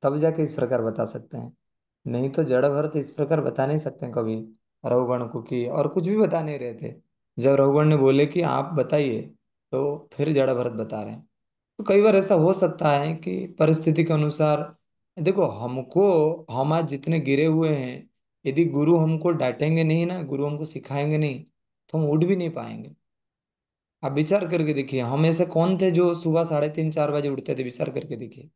तब जाके इस प्रकार बता सकते हैं। नहीं तो जड़ भरत इस प्रकार बता नहीं सकते हैं कभी रघुगण को, कि और कुछ भी बता नहीं रहे थे। जब रघुगण ने बोले कि आप बताइए, तो फिर जड़ भरत बता रहे हैं। तो कई बार ऐसा हो सकता है कि परिस्थिति के अनुसार, देखो हमको, हम आज जितने गिरे हुए हैं, यदि गुरु हमको डांटेंगे नहीं ना, गुरु हमको सिखाएंगे नहीं, तो हम उठ भी नहीं पाएंगे। आप विचार करके देखिए, हम ऐसे कौन थे जो सुबह 3:30 4 बजे उठते थे? विचार करके देखिए।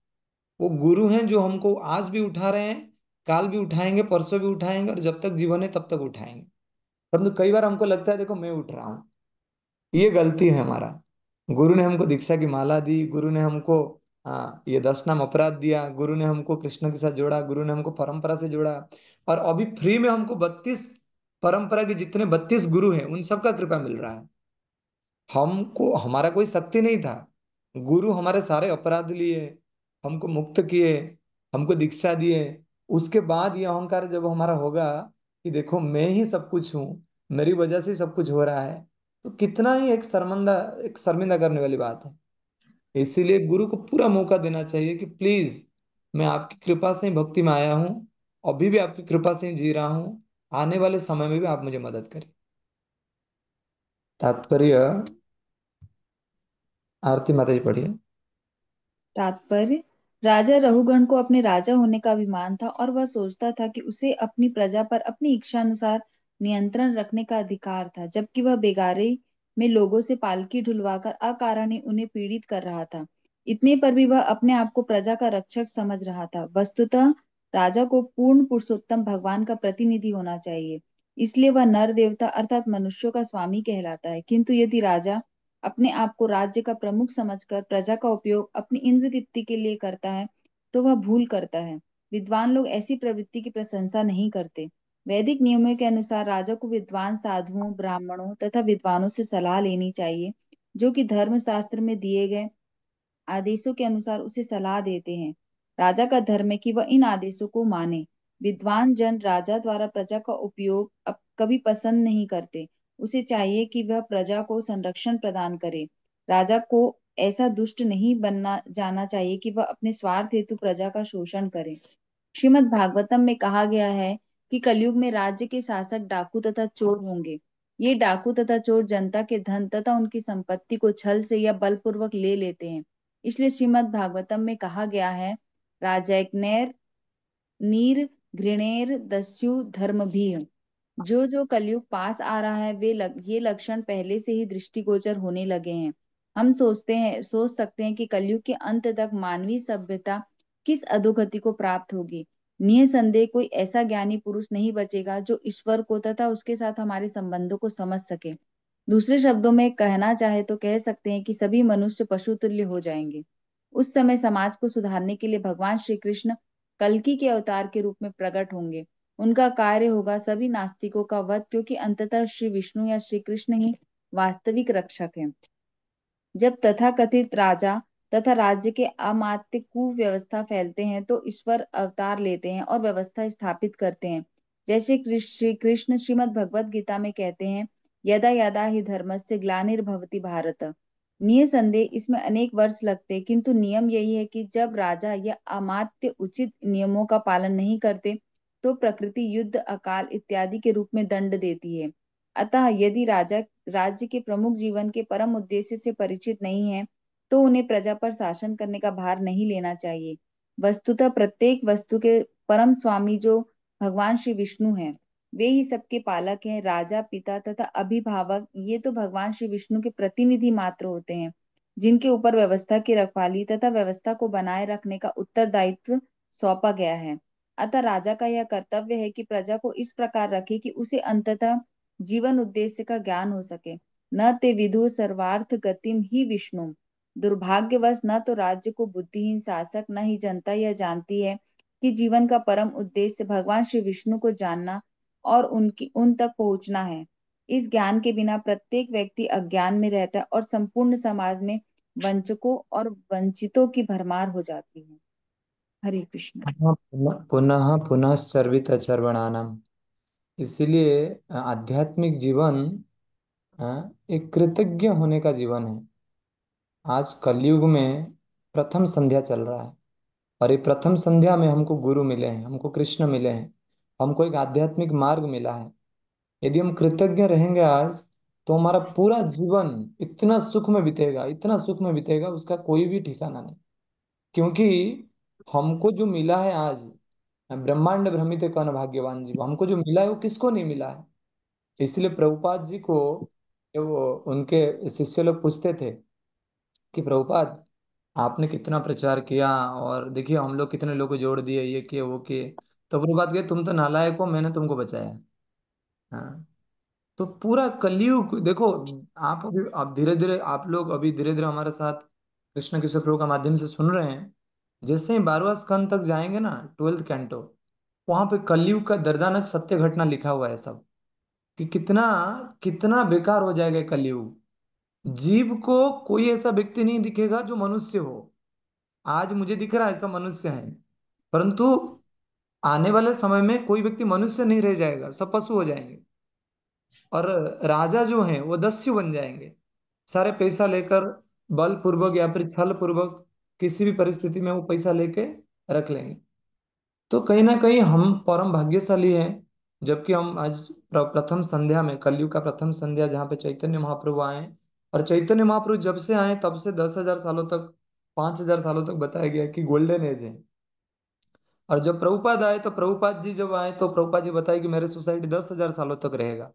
वो गुरु हैं जो हमको आज भी उठा रहे हैं, काल भी उठाएंगे, परसों भी उठाएंगे, और जब तक जीवन है तब तक उठाएंगे। परंतु कई बार हमको लगता है देखो मैं उठ रहा हूँ, ये गलती है हमारा। गुरु ने हमको दीक्षा की माला दी, गुरु ने हमको ये 10 नाम अपराध दिया, गुरु ने हमको कृष्ण के साथ जोड़ा, गुरु ने हमको परंपरा से जोड़ा, और अभी फ्री में हमको 32 परंपरा के जितने 32 गुरु हैं उन सबका कृपा मिल रहा है। हमको हमारा कोई शक्ति नहीं था, गुरु हमारे सारे अपराध लिए, हमको मुक्त किए, हमको दीक्षा दिए। उसके बाद ये अहंकार जब हमारा होगा कि देखो मैं ही सब कुछ हूँ, मेरी वजह से सब कुछ हो रहा है, तो कितना ही एक शर्मिंदा करने वाली बात है। इसीलिए गुरु को पूरा मौका देना चाहिए कि प्लीज, मैं आपकी कृपा से ही भक्ति में आया हूँ, अभी भी आपकी कृपा से ही जी रहा हूँ, आने वाले समय में भी आप मुझे मदद करें। तात्पर्य आरती माता जी पढ़िए। तात्पर्य, राजा रहुगण को अपने राजा होने का अभिमान था और वह सोचता था कि उसे अपनी प्रजा पर अपनी इच्छा अनुसार नियंत्रण रखने का अधिकार था, जबकि वह बेगारे में लोगों से पालकी ढुलवाकर अकारण ही उन्हें पीड़ित कर रहा था। इतने पर भी वह अपने आप को प्रजा का रक्षक समझ रहा था। वस्तुतः राजा को पूर्ण पुरुषोत्तम भगवान का प्रतिनिधि होना चाहिए, इसलिए वह नर देवता अर्थात मनुष्यों का स्वामी कहलाता है। किंतु यदि राजा अपने आप को राज्य का प्रमुख समझकर प्रजा का उपयोग अपनी इंद्र तृप्ति के लिए करता है, तो वह भूल करता है। विद्वान लोग ऐसी प्रवृत्ति की प्रशंसा नहीं करते। वैदिक नियमों के अनुसार राजा को विद्वान साधुओं, ब्राह्मणों तथा विद्वानों से सलाह लेनी चाहिए, जो कि धर्म शास्त्र में दिए गए आदेशों के अनुसार उसे सलाह देते हैं। राजा का धर्म है कि वह इन आदेशों को माने। विद्वान जन राजा द्वारा प्रजा का उपयोग अब कभी पसंद नहीं करते। उसे चाहिए कि वह प्रजा को संरक्षण प्रदान करे। राजा को ऐसा दुष्ट नहीं बनना जाना चाहिए कि वह अपने स्वार्थ हेतु प्रजा का शोषण करे। श्रीमद् भागवतम में कहा गया है कि कलयुग में राज्य के शासक डाकू तथा चोर होंगे। ये डाकू तथा चोर जनता के धन तथा उनकी संपत्ति को छल से या बलपूर्वक ले लेते हैं। इसलिए श्रीमद् भागवतम में कहा गया है, राजैक्नेर नीर घृणेर दस्यु धर्म भी। जो जो कलयुग पास आ रहा है ये लक्षण पहले से ही दृष्टिगोचर होने लगे हैं। हम सोच सकते हैं कि कलयुग के अंत तक मानवीय सभ्यता किस अधोगति को प्राप्त होगी। निसंदेह कोई ऐसा ज्ञानी पुरुष नहीं बचेगा जो ईश्वर को तथा उसके साथ हमारे संबंधों को समझ सके। दूसरे शब्दों में कहना चाहे तो कह सकते हैं कि सभी मनुष्य पशु तुल्य हो जाएंगे। उस समय समाज को सुधारने के लिए भगवान श्री कृष्ण कल्कि के अवतार के रूप में प्रकट होंगे। उनका कार्य होगा सभी नास्तिकों का वध, क्योंकि अंततः श्री विष्णु या श्री कृष्ण ही वास्तविक रक्षक हैं। जब तथाकथित राजा तथा राज्य के अमात्य कुव्यवस्था फैलते हैं तो ईश्वर अवतार लेते हैं और व्यवस्था स्थापित करते हैं। जैसे श्री कृष्ण श्रीमद् भगवत गीता में कहते हैं, यदा यदा ही धर्मस्य ग्लानिर्भवति भारत। निसंदेह इसमें अनेक वर्ष लगते, किंतु नियम यही है कि जब राजा या अमात्य उचित नियमों का पालन नहीं करते तो प्रकृति युद्ध, अकाल इत्यादि के रूप में दंड देती है। अतः यदि राजा राज्य के प्रमुख जीवन के परम उद्देश्य से परिचित नहीं है तो उन्हें प्रजा पर शासन करने का भार नहीं लेना चाहिए। वस्तुतः प्रत्येक वस्तु के परम स्वामी जो भगवान श्री विष्णु हैं, वे ही सबके पालक हैं। राजा, पिता तथा अभिभावक ये तो भगवान श्री विष्णु के प्रतिनिधि मात्र होते हैं, जिनके ऊपर व्यवस्था की रखवाली तथा व्यवस्था को बनाए रखने का उत्तरदायित्व सौंपा गया है। अतः राजा का यह कर्तव्य है कि प्रजा को इस प्रकार रखे कि उसे अंततः जीवन उद्देश्य का ज्ञान हो सके। न ते विदु सर्वार्थ गतिम ही विष्णु। दुर्भाग्यवश न तो राज्य को बुद्धिहीन शासक न ही जनता यह जानती है कि जीवन का परम उद्देश्य भगवान श्री विष्णु को जानना और उन तक पहुंचना है। इस ज्ञान के बिना प्रत्येक व्यक्ति अज्ञान में रहता है और संपूर्ण समाज में वंचकों और वंचितों की भरमार हो जाती है। हरे कृष्ण। पुनः पुनः सर्वित अचर्वणानाम। इसीलिए आध्यात्मिक जीवन एक कृतज्ञ होने का जीवन है। आज कलयुग में प्रथम संध्या चल रहा है और ये प्रथम संध्या में हमको गुरु मिले हैं, हमको कृष्ण मिले हैं, हमको एक आध्यात्मिक मार्ग मिला है। यदि हम कृतज्ञ रहेंगे आज तो हमारा पूरा जीवन इतना सुख में बीतेगा, इतना सुख में बीतेगा, उसका कोई भी ठिकाना नहीं। क्योंकि हमको जो मिला है आज, ब्रह्मांड भ्रमित कौन भाग्यवान जीव, हमको जो मिला है वो किसको नहीं मिला है। इसलिए प्रभुपाद जी को वो उनके शिष्य लोग पूछते थे कि प्रभुपाद आपने कितना प्रचार किया और देखिए हम लोग कितने लोगों को जोड़ दिए, ये किए वो किए। तो प्रभुपाद कहे तुम तो नालायक हो, मैंने तुमको बचाया। हाँ, तो पूरा कलयुग देखो। आप धीरे धीरे, आप लोग अभी धीरे धीरे हमारे साथ कृष्ण किशोर प्रभु का माध्यम से सुन रहे हैं। जैसे ही 12वां स्कंद तक जाएंगे ना, 12th कैंटो, वहां पे कलयुग का दर्दनाक सत्य घटना लिखा हुआ है सब, कि कितना कितना बेकार हो जाएगा ये कलयुग। जीव को कोई ऐसा व्यक्ति नहीं दिखेगा जो मनुष्य हो। आज मुझे दिख रहा है ऐसा मनुष्य है, परंतु आने वाले समय में कोई व्यक्ति मनुष्य नहीं रह जाएगा, सब पशु हो जाएंगे। और राजा जो हैं वो दस्यु बन जाएंगे, सारे पैसा लेकर बल पूर्वक या फिर छल पूर्वक किसी भी परिस्थिति में वो पैसा लेके रख लेंगे। तो कहीं ना कहीं हम परम भाग्यशाली हैं, जबकि हम आज प्रथम संध्या में, कलयुग का प्रथम संध्या जहाँ पे चैतन्य महाप्रभु आए। और चैतन्य महाप्रभु जब से आए तब से 10,000 सालों तक, 5,000 सालों तक बताया गया कि गोल्डन एज है। और जब प्रभुपाद आए तो प्रभुपाद जी जब आए तो प्रभुपाद जी बताए कि मेरे सोसाइटी 10,000 सालों तक रहेगा।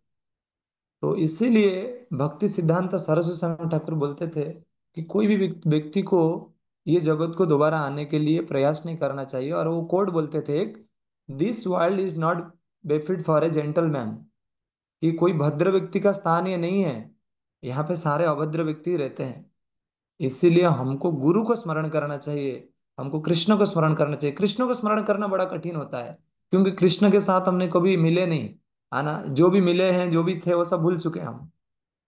तो इसीलिए भक्ति सिद्धांत सरस्वती स्वामी ठाकुर बोलते थे कि कोई भी व्यक्ति को ये जगत को दोबारा आने के लिए प्रयास नहीं करना चाहिए। और वो कोड बोलते थे एक, this world is not befit for a gentleman, कि कोई भद्र व्यक्ति का स्थान ये नहीं है, यहाँ पे सारे अभद्र व्यक्ति रहते हैं। इसीलिए हमको गुरु को स्मरण करना चाहिए, हमको कृष्ण को स्मरण करना चाहिए। कृष्ण को स्मरण करना बड़ा कठिन होता है, क्योंकि कृष्ण के साथ हमने कभी मिले नहीं, है ना। जो भी मिले हैं, जो भी थे, वो सब भूल चुके हैं हम।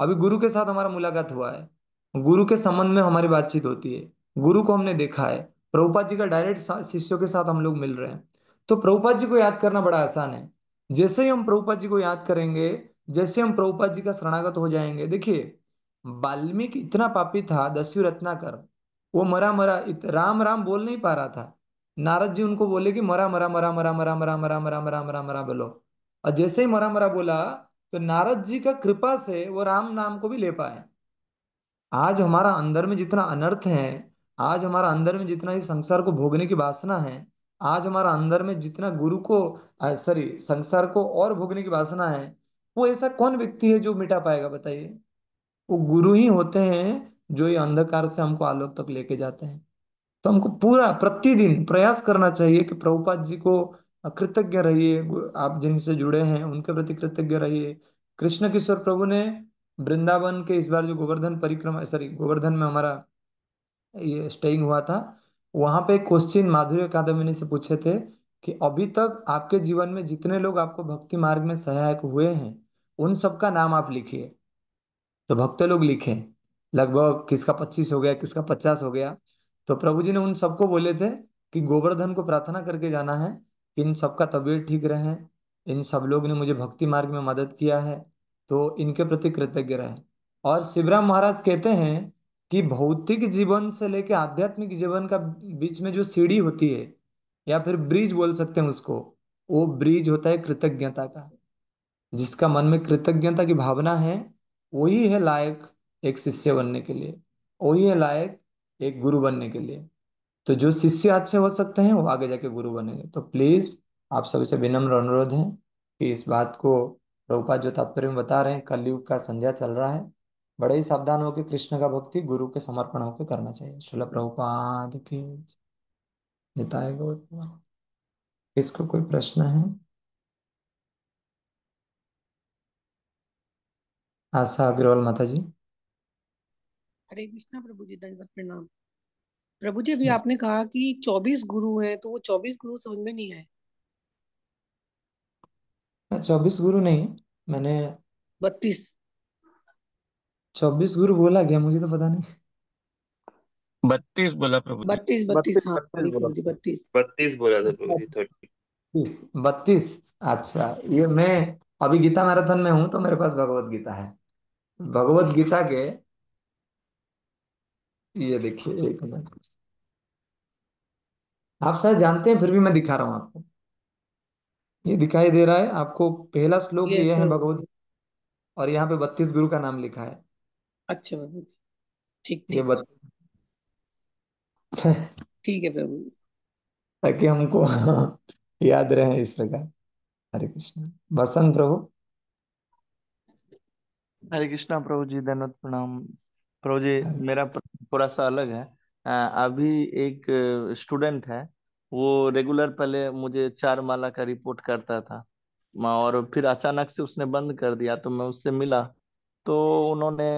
अभी गुरु के साथ हमारा मुलाकात हुआ है, गुरु के संबंध में हमारी बातचीत होती है, गुरु को हमने देखा है। प्रभुपाद जी का डायरेक्ट शिष्यों के साथ हम लोग मिल रहे हैं। तो प्रभुपाद जी को याद करना बड़ा आसान है। जैसे ही हम प्रभुपाद जी को याद करेंगे, जैसे हम प्रभुपाद जी का शरणागत हो जाएंगे। देखिए, वाल्मीकि इतना पापी था, दस्यु रत्नाकर, वो मरा मरा राम राम बोल नहीं पा रहा था। नारद जी उनको बोले कि मरा मरा मरा मरा मरा मरा मरा मरा मरा मरा मरा बोलो। और जैसे ही मरा मरा बोला तो नारद जी का कृपा से वो राम नाम को भी ले पाए। आज हमारा अंदर में जितना अनर्थ है, आज हमारा अंदर में जितना इस संसार को भोगने की वासना है, आज हमारा अंदर में जितना गुरु को, सॉरी, संसार को और भोगने की वासना है, वो ऐसा कौन व्यक्ति है जो मिटा पाएगा बताइए? वो गुरु ही होते हैं जो ये अंधकार से हमको आलोक तक लेके जाते हैं। तो हमको पूरा प्रतिदिन प्रयास करना चाहिए कि प्रभुपाद जी को कृतज्ञ रहिए, आप जिनसे जुड़े हैं उनके प्रति कृतज्ञ रहिए। कृष्ण किशोर प्रभु ने वृंदावन के इस बार जो गोवर्धन परिक्रमा, सॉरी, गोवर्धन में हमारा ये स्टेइंग हुआ था, वहां पे क्वेश्चन माधुर्य कादम्बिनी से पूछे थे कि अभी तक आपके जीवन में जितने लोग आपको भक्ति मार्ग में सहायक हुए हैं उन सबका नाम आप लिखिए। तो भक्त लोग लिखे, लगभग किसका 25 हो गया, किसका 50 हो गया। तो प्रभु जी ने उन सबको बोले थे कि गोवर्धन को प्रार्थना करके जाना है कि इन सबका तबीयत ठीक रहे, इन सब लोग ने मुझे भक्ति मार्ग में मदद किया है, तो इनके प्रति कृतज्ञ रहे। और शिवराम महाराज कहते हैं कि भौतिक जीवन से लेकर आध्यात्मिक जीवन का बीच में जो सीढ़ी होती है, या फिर ब्रिज बोल सकते हैं उसको, वो ब्रिज होता है कृतज्ञता का। जिसका मन में कृतज्ञता की भावना है, वही है लायक एक शिष्य बनने के लिए, वही है लायक एक गुरु बनने के लिए। तो जो शिष्य अच्छे हो सकते हैं वो आगे जाके गुरु बनेंगे। तो प्लीज आप सभी से विनम्र अनुरोध है कि इस बात को प्रभुपाद जो तात्पर्य में बता रहे हैं, कलयुग का संध्या चल रहा है, बड़े ही सावधान होकर कृष्ण का भक्ति गुरु के समर्पण होकर करना चाहिए। श्रील प्रभुपाद की निताय गौर प्रणाम। इसको कोई प्रश्न है? आशा अग्रवाल माता जी। हरे कृष्णा प्रभु जी, दंडवत प्रणाम। प्रभु जी, अभी आपने कहा कि 24 गुरु हैं, तो वो 24 गुरु समझ में नहीं आए। 24 गुरु नहीं, मैंने 32। 24 गुरु बोला गया, मुझे तो पता नहीं। 32 बोला प्रभु जी। 32 बत्तीस 32, हाँ बत्तीस सॉरी बोला। प्रभु जी, 32। 32 बोला था प्रभु जी, 30। 32। अच्छा, ये मैं अभी गीता मैराथन में हूं तो मेरे पास भगवत गीता है। भगवत गीता के, ये देखिए, एक मिनट, आप शायद जानते हैं फिर भी मैं दिखा रहा हूं आपको। ये दिखाई दे रहा है आपको, पहला श्लोक यस ये है प्रभु जी। भगवत, और यहाँ पे 32 गुरु का नाम लिखा है। अच्छा प्रभु जी, ठीक ये ठीक। 32 ठीक है प्रभु जी। ताकि हमको याद रहे इस प्रकार। हरे कृष्ण। बसंत प्रभु। हरे कृष्णा प्रभु जी, धन्यवाद प्रणाम। प्रभु जी, मेरा थोड़ा सा अलग है। अभी एक स्टूडेंट है, वो रेगुलर पहले मुझे 4 माला का रिपोर्ट करता था, और फिर अचानक से उसने बंद कर दिया। तो मैं उससे मिला, तो उन्होंने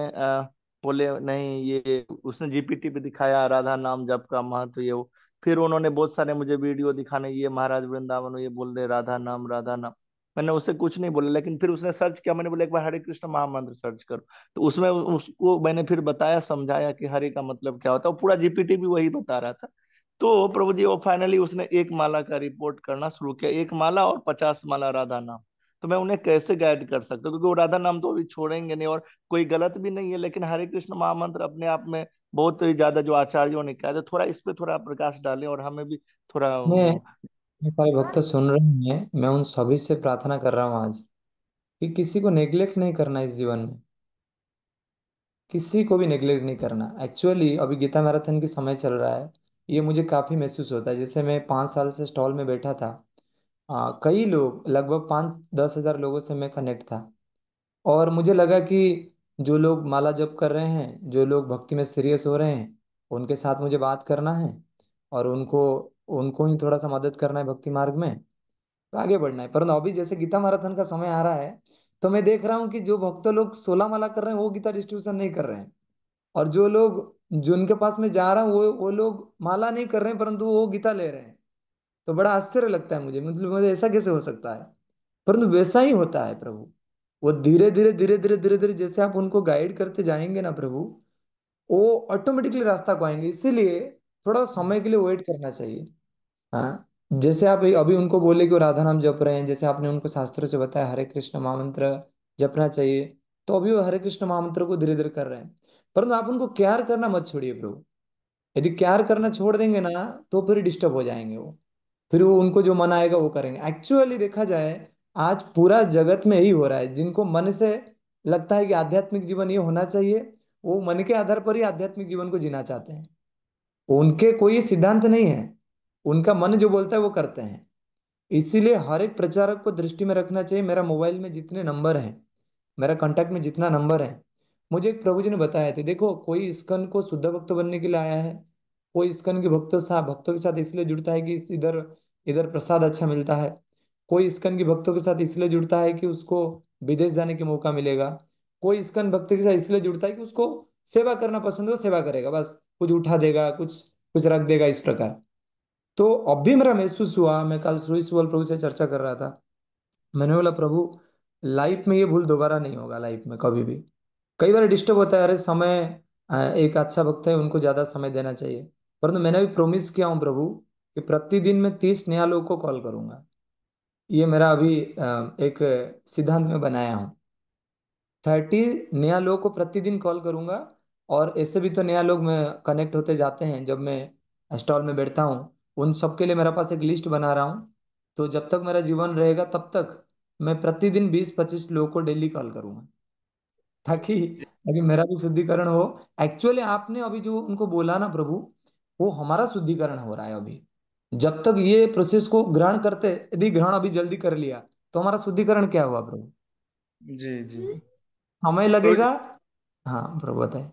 बोले नहीं, ये उसने जीपीटी पे दिखाया राधा नाम जप का महत्व, ये वो। फिर उन्होंने बहुत सारे मुझे वीडियो दिखाने, ये महाराज वृंदावन ये बोल रहे राधा नाम राधा नाम। मैंने उससे कुछ नहीं बोला, लेकिन फिर उसने सर्च किया। मैंने बोला एक बार हरे कृष्ण महामंत्र सर्च करो, तो उसमें उसको मैंने फिर बताया, समझाया कि हरे का मतलब क्या होता है। वो पूरा जीपीटी भी वही बता रहा था। तो प्रभु जी, वो फाइनली उसने 1 माला का रिपोर्ट करना शुरू किया, 1 माला और 50 माला राधा नाम। तो मैं उन्हें कैसे गाइड कर सकता हूँ, क्योंकि वो राधा नाम तो अभी छोड़ेंगे नहीं, और कोई गलत भी नहीं है, लेकिन हरे कृष्ण महामंत्र अपने आप में बहुत ही ज्यादा जो आचार्यों ने कहा, तो थोड़ा इस पे थोड़ा प्रकाश डालें, और हमें भी थोड़ा मैं सारे भक्त सुन रहे हैं, मैं उन सभी से प्रार्थना कर रहा हूँ आज कि किसी को नेग्लेक्ट नहीं करना इस जीवन में, किसी को भी नेग्लेक्ट नहीं करना। एक्चुअली अभी गीता मैराथन की समय चल रहा है, ये मुझे काफी महसूस होता है। जैसे मैं 5 साल से स्टॉल में बैठा था, कई लोग, लगभग 5-10 हजार लोगों से मैं कनेक्ट था, और मुझे लगा कि जो लोग माला जप कर रहे हैं, जो लोग भक्ति में सीरियस हो रहे हैं, उनके साथ मुझे बात करना है, और उनको उनको ही थोड़ा सा मदद करना है भक्ति मार्ग में, तो आगे बढ़ना है। परंतु अभी जैसे गीता मैराथन का समय आ रहा है, तो मैं देख रहा हूँ कि जो भक्त लोग 16 माला कर रहे हैं वो गीता डिस्ट्रीब्यूशन नहीं कर रहे हैं, और जो लोग, जो उनके पास में जा रहा हूँ, वो लोग माला नहीं कर रहे हैं परंतु वो गीता ले रहे हैं। तो बड़ा आश्चर्य लगता है मुझे, मतलब मुझे ऐसा कैसे हो सकता है? परंतु वैसा ही होता है प्रभु। वो धीरे धीरे धीरे धीरे धीरे धीरे जैसे आप उनको गाइड करते जाएंगे ना प्रभु, वो ऑटोमेटिकली रास्ता को आएंगे। इसीलिए थोड़ा समय के लिए वेट करना चाहिए। हाँ, जैसे आप अभी उनको बोले कि वो राधा नाम जप रहे हैं, जैसे आपने उनको शास्त्रों से बताया हरे कृष्ण महामंत्र जपना चाहिए, तो अभी वो हरे कृष्ण महामंत्र को धीरे धीरे कर रहे हैं। परंतु आप उनको केयर करना मत छोड़िए प्रभु। यदि केयर करना छोड़ देंगे ना, तो फिर डिस्टर्ब हो जाएंगे वो, फिर वो उनको जो मन आएगा वो करेंगे। एक्चुअली देखा जाए, आज पूरा जगत में यही हो रहा है। जिनको मन से लगता है कि आध्यात्मिक जीवन ये होना चाहिए, वो मन के आधार पर ही आध्यात्मिक जीवन को जीना चाहते हैं। उनके कोई सिद्धांत नहीं है, उनका मन जो बोलता है वो करते हैं। इसीलिए हर एक प्रचारक को दृष्टि में रखना चाहिए, मेरा मोबाइल में जितने नंबर हैं, मेरा कांटेक्ट में जितना नंबर है, मुझे एक प्रभु जी ने बताया थे, देखो कोई इस्कन को शुद्ध भक्त बनने के लिए आया है, कोई इस्कन के भक्तों के साथ इसलिए जुड़ता है कि इधर इधर प्रसाद अच्छा मिलता है, कोई इस्कन के भक्तों के साथ इसलिए जुड़ता है कि उसको विदेश जाने के मौका मिलेगा, कोई इस्कन भक्त के साथ इसलिए जुड़ता है कि उसको सेवा करना पसंद है, वो सेवा करेगा, बस कुछ उठा देगा, कुछ कुछ रख देगा, इस प्रकार। तो अभी मेरा महसूस हुआ, मैं कल सुरेश सुबल प्रभु से चर्चा कर रहा था, मैंने बोला प्रभु लाइफ में ये भूल दोबारा नहीं होगा, लाइफ में कभी भी। कई बार डिस्टर्ब होता है, अरे समय एक अच्छा वक्त है, उनको ज्यादा समय देना चाहिए, परंतु मैंने भी प्रॉमिस किया हूँ प्रभु कि प्रतिदिन मैं 30 नया लोगों को कॉल करूंगा। ये मेरा अभी एक सिद्धांत में बनाया हूँ, 30 नया लोगों को प्रतिदिन कॉल करूंगा। और ऐसे भी तो नया लोग मैं कनेक्ट होते जाते हैं जब मैं स्टॉल में बैठता हूँ, उन सबके लिए मेरे पास एक लिस्ट बना रहा हूँ। तो जब तक मेरा जीवन रहेगा तब तक मैं प्रतिदिन 20-25 लोगों को डेली कॉल करूंगा, ताकि ताकि मेरा भी शुद्धिकरण हो। एक्चुअली आपने अभी जो उनको बोला ना प्रभु, वो हमारा शुद्धिकरण हो रहा है अभी। जब तक ये प्रोसेस को ग्रहण करते, यदि ग्रहण अभी जल्दी कर लिया तो हमारा शुद्धिकरण क्या हुआ प्रभु? जी जी। समय प्रभु जी, लगेगा। हाँ प्रभु बताए।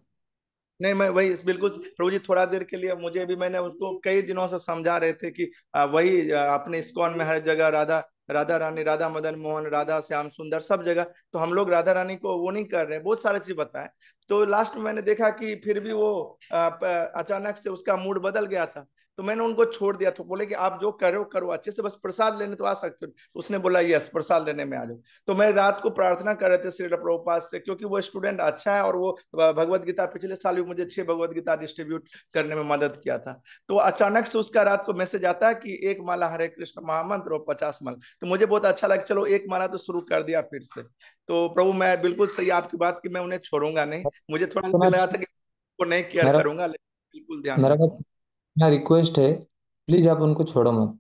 नहीं मैं वही बिल्कुल प्रभु जी, थोड़ा देर के लिए मुझे भी, मैंने उसको कई दिनों से समझा रहे थे कि वही अपने इस्कॉन में हर जगह राधा राधा रानी, राधा मदन मोहन, राधा श्याम सुंदर, सब जगह तो हम लोग राधा रानी को वो नहीं कर रहे हैं, बहुत सारे चीज बताए। तो लास्ट में मैंने देखा कि फिर भी वो अचानक से उसका मूड बदल गया था, तो मैंने उनको छोड़ दिया। तो बोले कि आप जो करो करो अच्छे से, बस प्रसाद लेने तो आ सकते हो। उसने बोला यस, प्रसाद लेने में आ जाओ। तो मैं रात को प्रार्थना कर रहे थे श्री प्रभुपाद से, क्योंकि वो स्टूडेंट अच्छा है और वो भगवत गीता पिछले साल भी मुझे 6 भगवत गीता डिस्ट्रीब्यूट करने में मदद किया था। तो अचानक से उसका रात को मैसेज आता है कि 1 माला हरे कृष्ण महामंत्र और 50 माला। तो मुझे बहुत अच्छा लगा, चलो 1 माला तो शुरू कर दिया फिर से। तो प्रभु मैं बिल्कुल सही आपकी बात कि मैं उन्हें छोड़ूंगा नहीं। मुझे थोड़ा तो मैं लगा था कि वो नहीं केयर मेरा करूंगा, लेकिन बिल्कुल ध्यान मेरा बस रखूंगा। मेरा रिक्वेस्ट है, प्लीज आप उनको छोड़ो मत।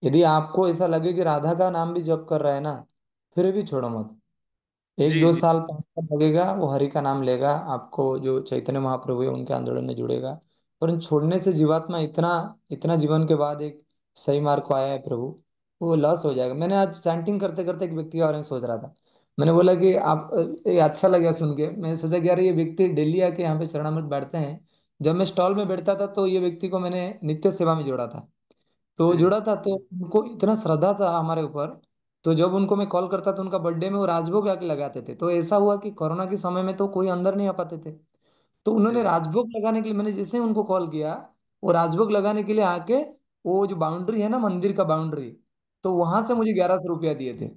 यदि आपको ऐसा लगे कि राधा का नाम भी जप कर रहा है ना, फिर भी छोड़ो मत। एक जी दो जी साल 5 साल लगेगा, वो हरि का नाम लेगा, आपको जो चैतन्य महाप्रभु है उनके आंदोलन में जुड़ेगा। पर इन छोड़ने से जीवात्मा इतना इतना जीवन के बाद एक सही मार्ग को आया है प्रभु, वो लॉस हो जाएगा। मैंने आज चैंटिंग करते करते एक व्यक्ति के बारे में सोच रहा था, मैंने बोला कि आप ये अच्छा लगा सुन के, मैंने सोचा कि यार ये व्यक्ति डेली आके यहाँ पे चरणामृत बैठते हैं। जब मैं स्टॉल में बैठता था तो ये व्यक्ति को मैंने नित्य सेवा में जोड़ा था, तो जी जुड़ा था, तो उनको इतना श्रद्धा था हमारे ऊपर। तो जब उनको मैं कॉल करता था उनका बर्थडे में, वो राजभोग आके लगाते थे। तो ऐसा हुआ कि कोरोना के समय में तो कोई अंदर नहीं आ पाते थे, तो जी उन्होंने राजभोग लगाने के लिए, मैंने जैसे ही उनको कॉल किया, वो राजभोग लगाने के लिए आके, वो जो बाउंड्री है ना मंदिर का बाउंड्री, तो वहां से मुझे 1100 रुपया दिए थे।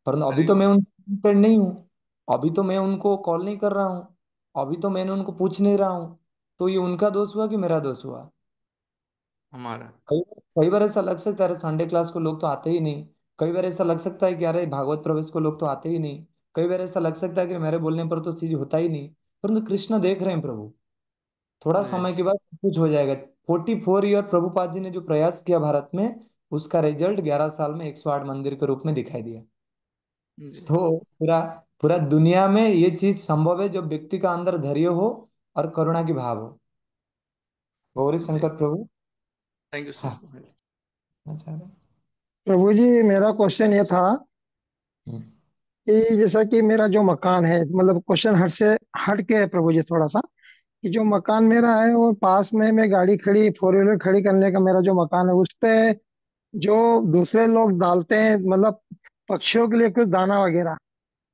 परंतु अभी अरे तो मैं उनसे नहीं हूँ, अभी तो मैं उनको कॉल नहीं कर रहा हूँ, अभी तो मैंने उनको पूछ नहीं रहा हूँ। तो ये उनका दोष हुआ कि मेरा दोष हुआ? हमारा। कई कई बार ऐसा लग सकता है अरे संडे क्लास को लोग तो आते ही नहीं, कई बार ऐसा लग सकता है कि अरे भागवत प्रवेश को लोग तो आते ही नहीं, कई बार ऐसा लग सकता है कि मेरे बोलने पर तो चीज होता ही नहीं। परंतु कृष्ण देख रहे हैं प्रभु, थोड़ा जी समय के बाद सब कुछ हो जाएगा। 44 ईयर प्रभुपाद जी ने जो प्रयास किया भारत में, उसका रिजल्ट 11 साल में 108 मंदिर के रूप में दिखाई दिया। जी तो पूरा पूरा दुनिया में ये चीज संभव है जब व्यक्ति का अंदर धैर्य हो और करुणा की भाव हो। गौरी जी। शंकर प्रभु। थैंक यू सो हाँ, मच। अच्छा रहे। प्रभु जी मेरा क्वेश्चन ये था हम्म, कि जैसा कि मेरा जो मकान है, मतलब क्वेश्चन हट से हट के है प्रभु जी थोड़ा सा, कि जो मकान मेरा है वो पास में मैं गाड़ी खड़ी, फोर व्हीलर खड़ी करने का मेरा जो मकान है उस पे जो दूसरे लोग डालते हैं, मतलब पक्षियों के लिए कुछ दाना वगैरह,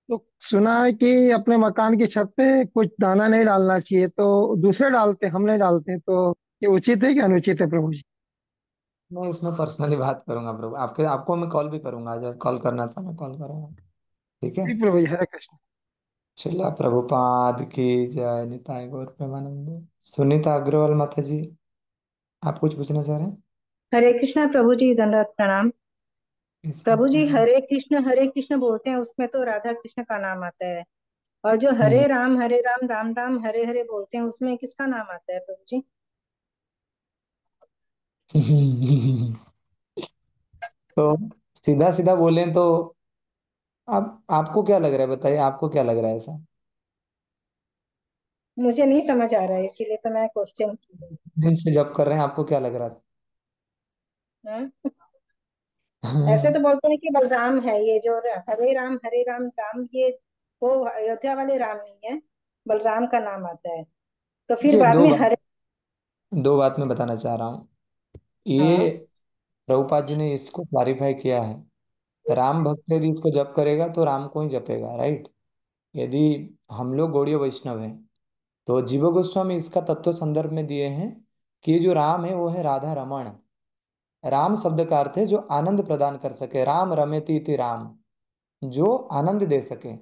तो सुना है कि अपने मकान की छत पे कुछ दाना नहीं डालना चाहिए, तो दूसरे डालते, हम नहीं डालते, तो ये उचित है कि अनुचित है प्रभु जी? मैं इसमें पर्सनली बात करूंगा प्रभु, आपके आपको मैं कॉल भी करूंगा, जब कॉल करना था मैं कॉल करूंगा। ठीक है। जी प्रभु जी, हरे कृष्ण। शिला प्रभुपाद की जय। निताई गौर प्रेमानंद। सुनीता अग्रवाल माता जी, आप कुछ पूछना चाह रहे हैं? हरे कृष्णा प्रभु जी, दंडवत प्रणाम। Yes, प्रभु yes, जी, माता जी। हरे कृष्ण बोलते हैं, उसमें तो राधा कृष्ण का नाम आता है। और जो हम्म। हरे राम राम राम हरे हरे बोलते हैं, उसमें किसका नाम आता है प्रभु जी? तो सीधा सीधा बोलें तो, आप आपको क्या लग रहा है बताइए, आपको क्या लग रहा है ऐसा? मुझे नहीं समझ आ रहा है, इसीलिए तो मैं क्वेश्चन की। दिन से जब कर रहे हैं, आपको क्या लग रहा था? हाँ? ऐसे तो बोलते हैं कि बलराम है, ये जो हरे राम राम, ये वो अयोध्या वाले राम नहीं है, बलराम का नाम आता है। तो फिर देखिए बाद में हरे। दो बात मैं बताना चाह रहा हूँ। ये हाँ। प्रभुपाद जी ने इसको क्लैरिफाई किया है। राम भक्त यदि इसको जप करेगा तो राम को ही जपेगा, राइट। यदि हम लोग गौड़ीय वैष्णव हैं तो जीव गोस्वामी इसका तत्व संदर्भ में दिए हैं कि ये जो राम है वो है राधा रमण। राम शब्द का अर्थ है जो आनंद प्रदान कर सके, राम रमेति इति राम, जो आनंद दे सके।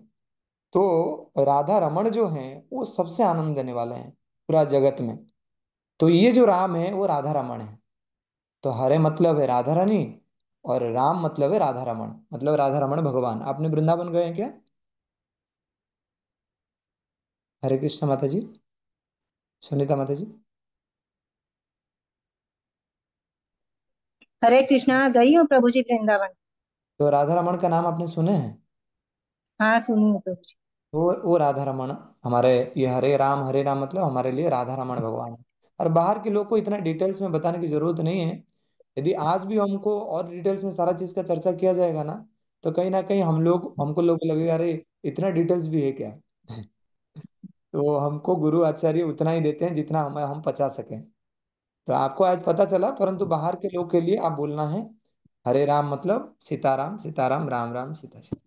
तो राधा रमण जो हैं वो सबसे आनंद देने वाले हैं पूरा जगत में। तो ये जो राम है वो राधा रमण है। तो हरे मतलब है राधा रानी, और राम मतलब है राधा रमण, मतलब राधा रमण भगवान। आपने वृंदावन गए हैं क्या? हरे कृष्ण माता जी, सुनीता माता जी। हरे कृष्णा, गई हूँ प्रभु जी वृंदावन। तो राधा रमण का नाम आपने सुने हैं? हाँ, सुनी हूँ प्रभु जी। वो राधा रमण हमारे, ये हरे राम मतलब हमारे लिए राधा रमण भगवान है। और बाहर के लोग को इतना डिटेल्स में बताने की जरूरत नहीं है। यदि आज भी हमको और डिटेल्स में सारा चीज का चर्चा किया जाएगा तो कहीं ना कहीं हमको लोग लगेगा अरे इतना डिटेल्स भी है क्या। तो हमको गुरु आचार्य उतना ही देते हैं जितना हम पचा सकें। तो आपको आज पता चला, परंतु बाहर के लोग के लिए आप बोलना है हरे राम मतलब सीताराम, सीताराम राम राम सीता सीता।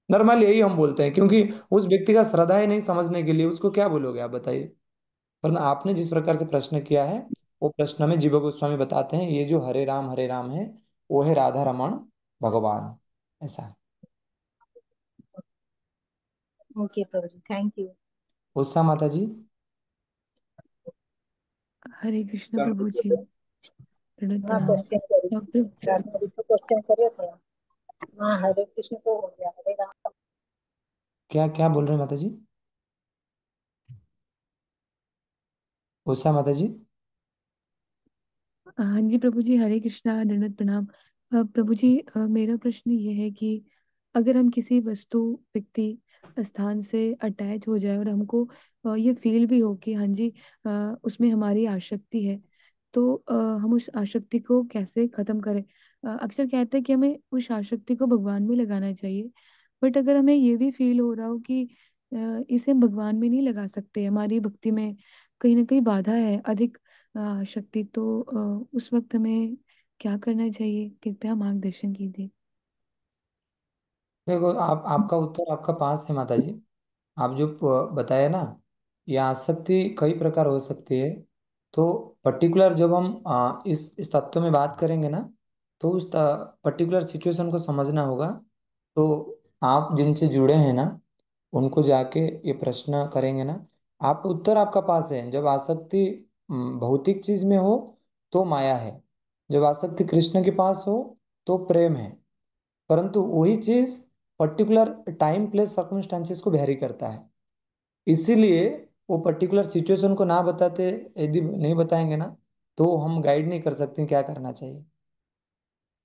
नॉर्मल यही हम बोलते हैं, क्योंकि उस व्यक्ति का श्रद्धा ही नहीं समझने के लिए उसको क्या बोलोगे आप, बताइए। पर आपने जिस प्रकार से प्रश्न किया है वो प्रश्न में जीव गोस्वामी बताते हैं ये जो हरे राम है वो है राधा रमण भगवान, ऐसा। ओके प्रभु जी, थैंक यू। उषा माता जी। हरे कृष्ण प्रभु जी, प्रणत हाँ, प्रणाम। क्वेश्चन करी थी, प्रभु राधा जी को क्वेश्चन करे थे। हाँ, हरे कृष्ण को हो गया, हरे राम। क्या क्या बोल रहे हैं माता जी? उषा माता जी। हाँ जी प्रभु जी, हरे कृष्णा, दंडवत प्रणाम। प्रभु जी, मेरा प्रश्न ये है कि अगर हम किसी वस्तु, व्यक्ति, स्थान से अटैच हो जाए और हमको ये फील भी हो कि हाँ जी, उसमें हमारी आसक्ति है, तो हम उस आसक्ति को कैसे खत्म करें? अक्सर कहते हैं कि हमें उस आसक्ति को भगवान में लगाना चाहिए, बट अगर हमें ये भी फील हो रहा हो कि इसे हम भगवान में नहीं लगा सकते, हमारी भक्ति में कहीं ना कहीं बाधा है, अधिक शक्ति, तो उस वक्त हमें क्या करना चाहिए? कृपया मार्गदर्शन कीजिए। देखो आपका उत्तर आपका पास है माता जी। आप जो बताए ना, ये आसक्ति कई प्रकार हो सकती है। तो पर्टिकुलर जब हम इस तत्व में बात करेंगे तो उस पर्टिकुलर सिचुएशन को समझना होगा। तो आप जिनसे जुड़े हैं उनको जाके ये प्रश्न करेंगे आप, उत्तर आपका पास है। जब आसक्ति भौतिक चीज में हो तो माया है, जब आसक्ति कृष्ण के पास हो तो प्रेम है। परंतु वही चीज पर्टिकुलर टाइम प्लेस सर्कमस्टांसेस को वेरी करता है। इसीलिए वो पर्टिकुलर सिचुएशन को ना बताते, यदि नहीं बताएंगे तो हम गाइड नहीं कर सकते क्या करना चाहिए।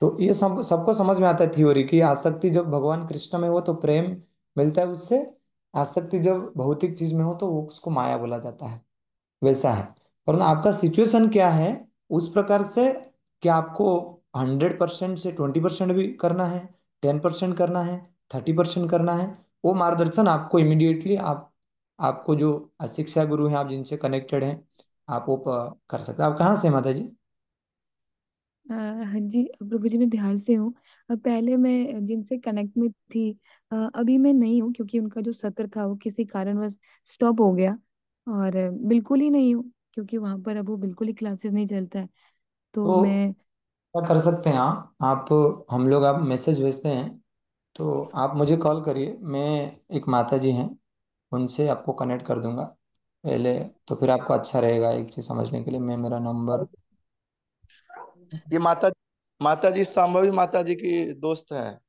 तो ये सबको समझ में आता है थ्योरी की, आसक्ति जब भगवान कृष्ण में हो तो प्रेम मिलता है उससे, आसक्ति जब भौतिक चीज में हो तो वो उसको माया बोला जाता है, वैसा है। परंतु आपका सिचुएशन क्या है उस प्रकार से, कि आपको 100% से 20% भी करना है, 10% करना है, 30% करना है, वो मार्गदर्शन आपको इमिडिएटली आपको जो शिक्षा गुरु हैं, आप जिनसे कनेक्टेड हैं, आप वो कर सकते हैं। आप कहाँ से हैं माता जी? हाँ जी प्रभु जी, मैं बिहार से हूँ। पहले मैं जिनसे कनेक्ट में थी, अभी मैं नहीं हूँ क्योंकि उनका जो सत्र था वो किसी कारणवश स्टॉप हो गया। और बिल्कुल ही नहीं हूँ क्योंकि वहां पर अब वो बिल्कुल ही क्लासेस नहीं चलता है, तो तो मैं। क्या कर सकते हैं आप हम लोग आप मैसेज भेजते हैं तो आप मुझे कॉल करिए, मैं एक माता जी हैं उनसे आपको कनेक्ट कर दूंगा पहले। तो फिर आपको अच्छा रहेगा एक चीज समझने के लिए, मैं मेरा नंबर। ये माता जी शांभवी माता जी की दोस्त है।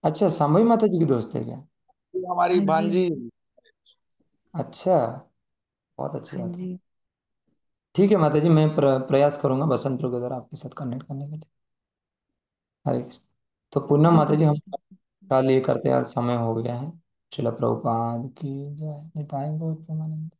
अच्छा, संभवी माता जी की दोस्त है क्या? ये हमारी हाँ जी, हाँ भांजी। जी। अच्छा, बहुत अच्छी हाँ बात है। जी। ठीक है माता जी, मैं प्रयास करूंगा बसंत के द्वारा आपके साथ कनेक्ट करने के लिए। हरे कृष्ण। तो पूनम जी माता जी, प्रभु हम जी। कल ये करते हैं यार, समय हो गया है। शिला प्रभुपाद की जय। निताई गौर प्रेमानंद।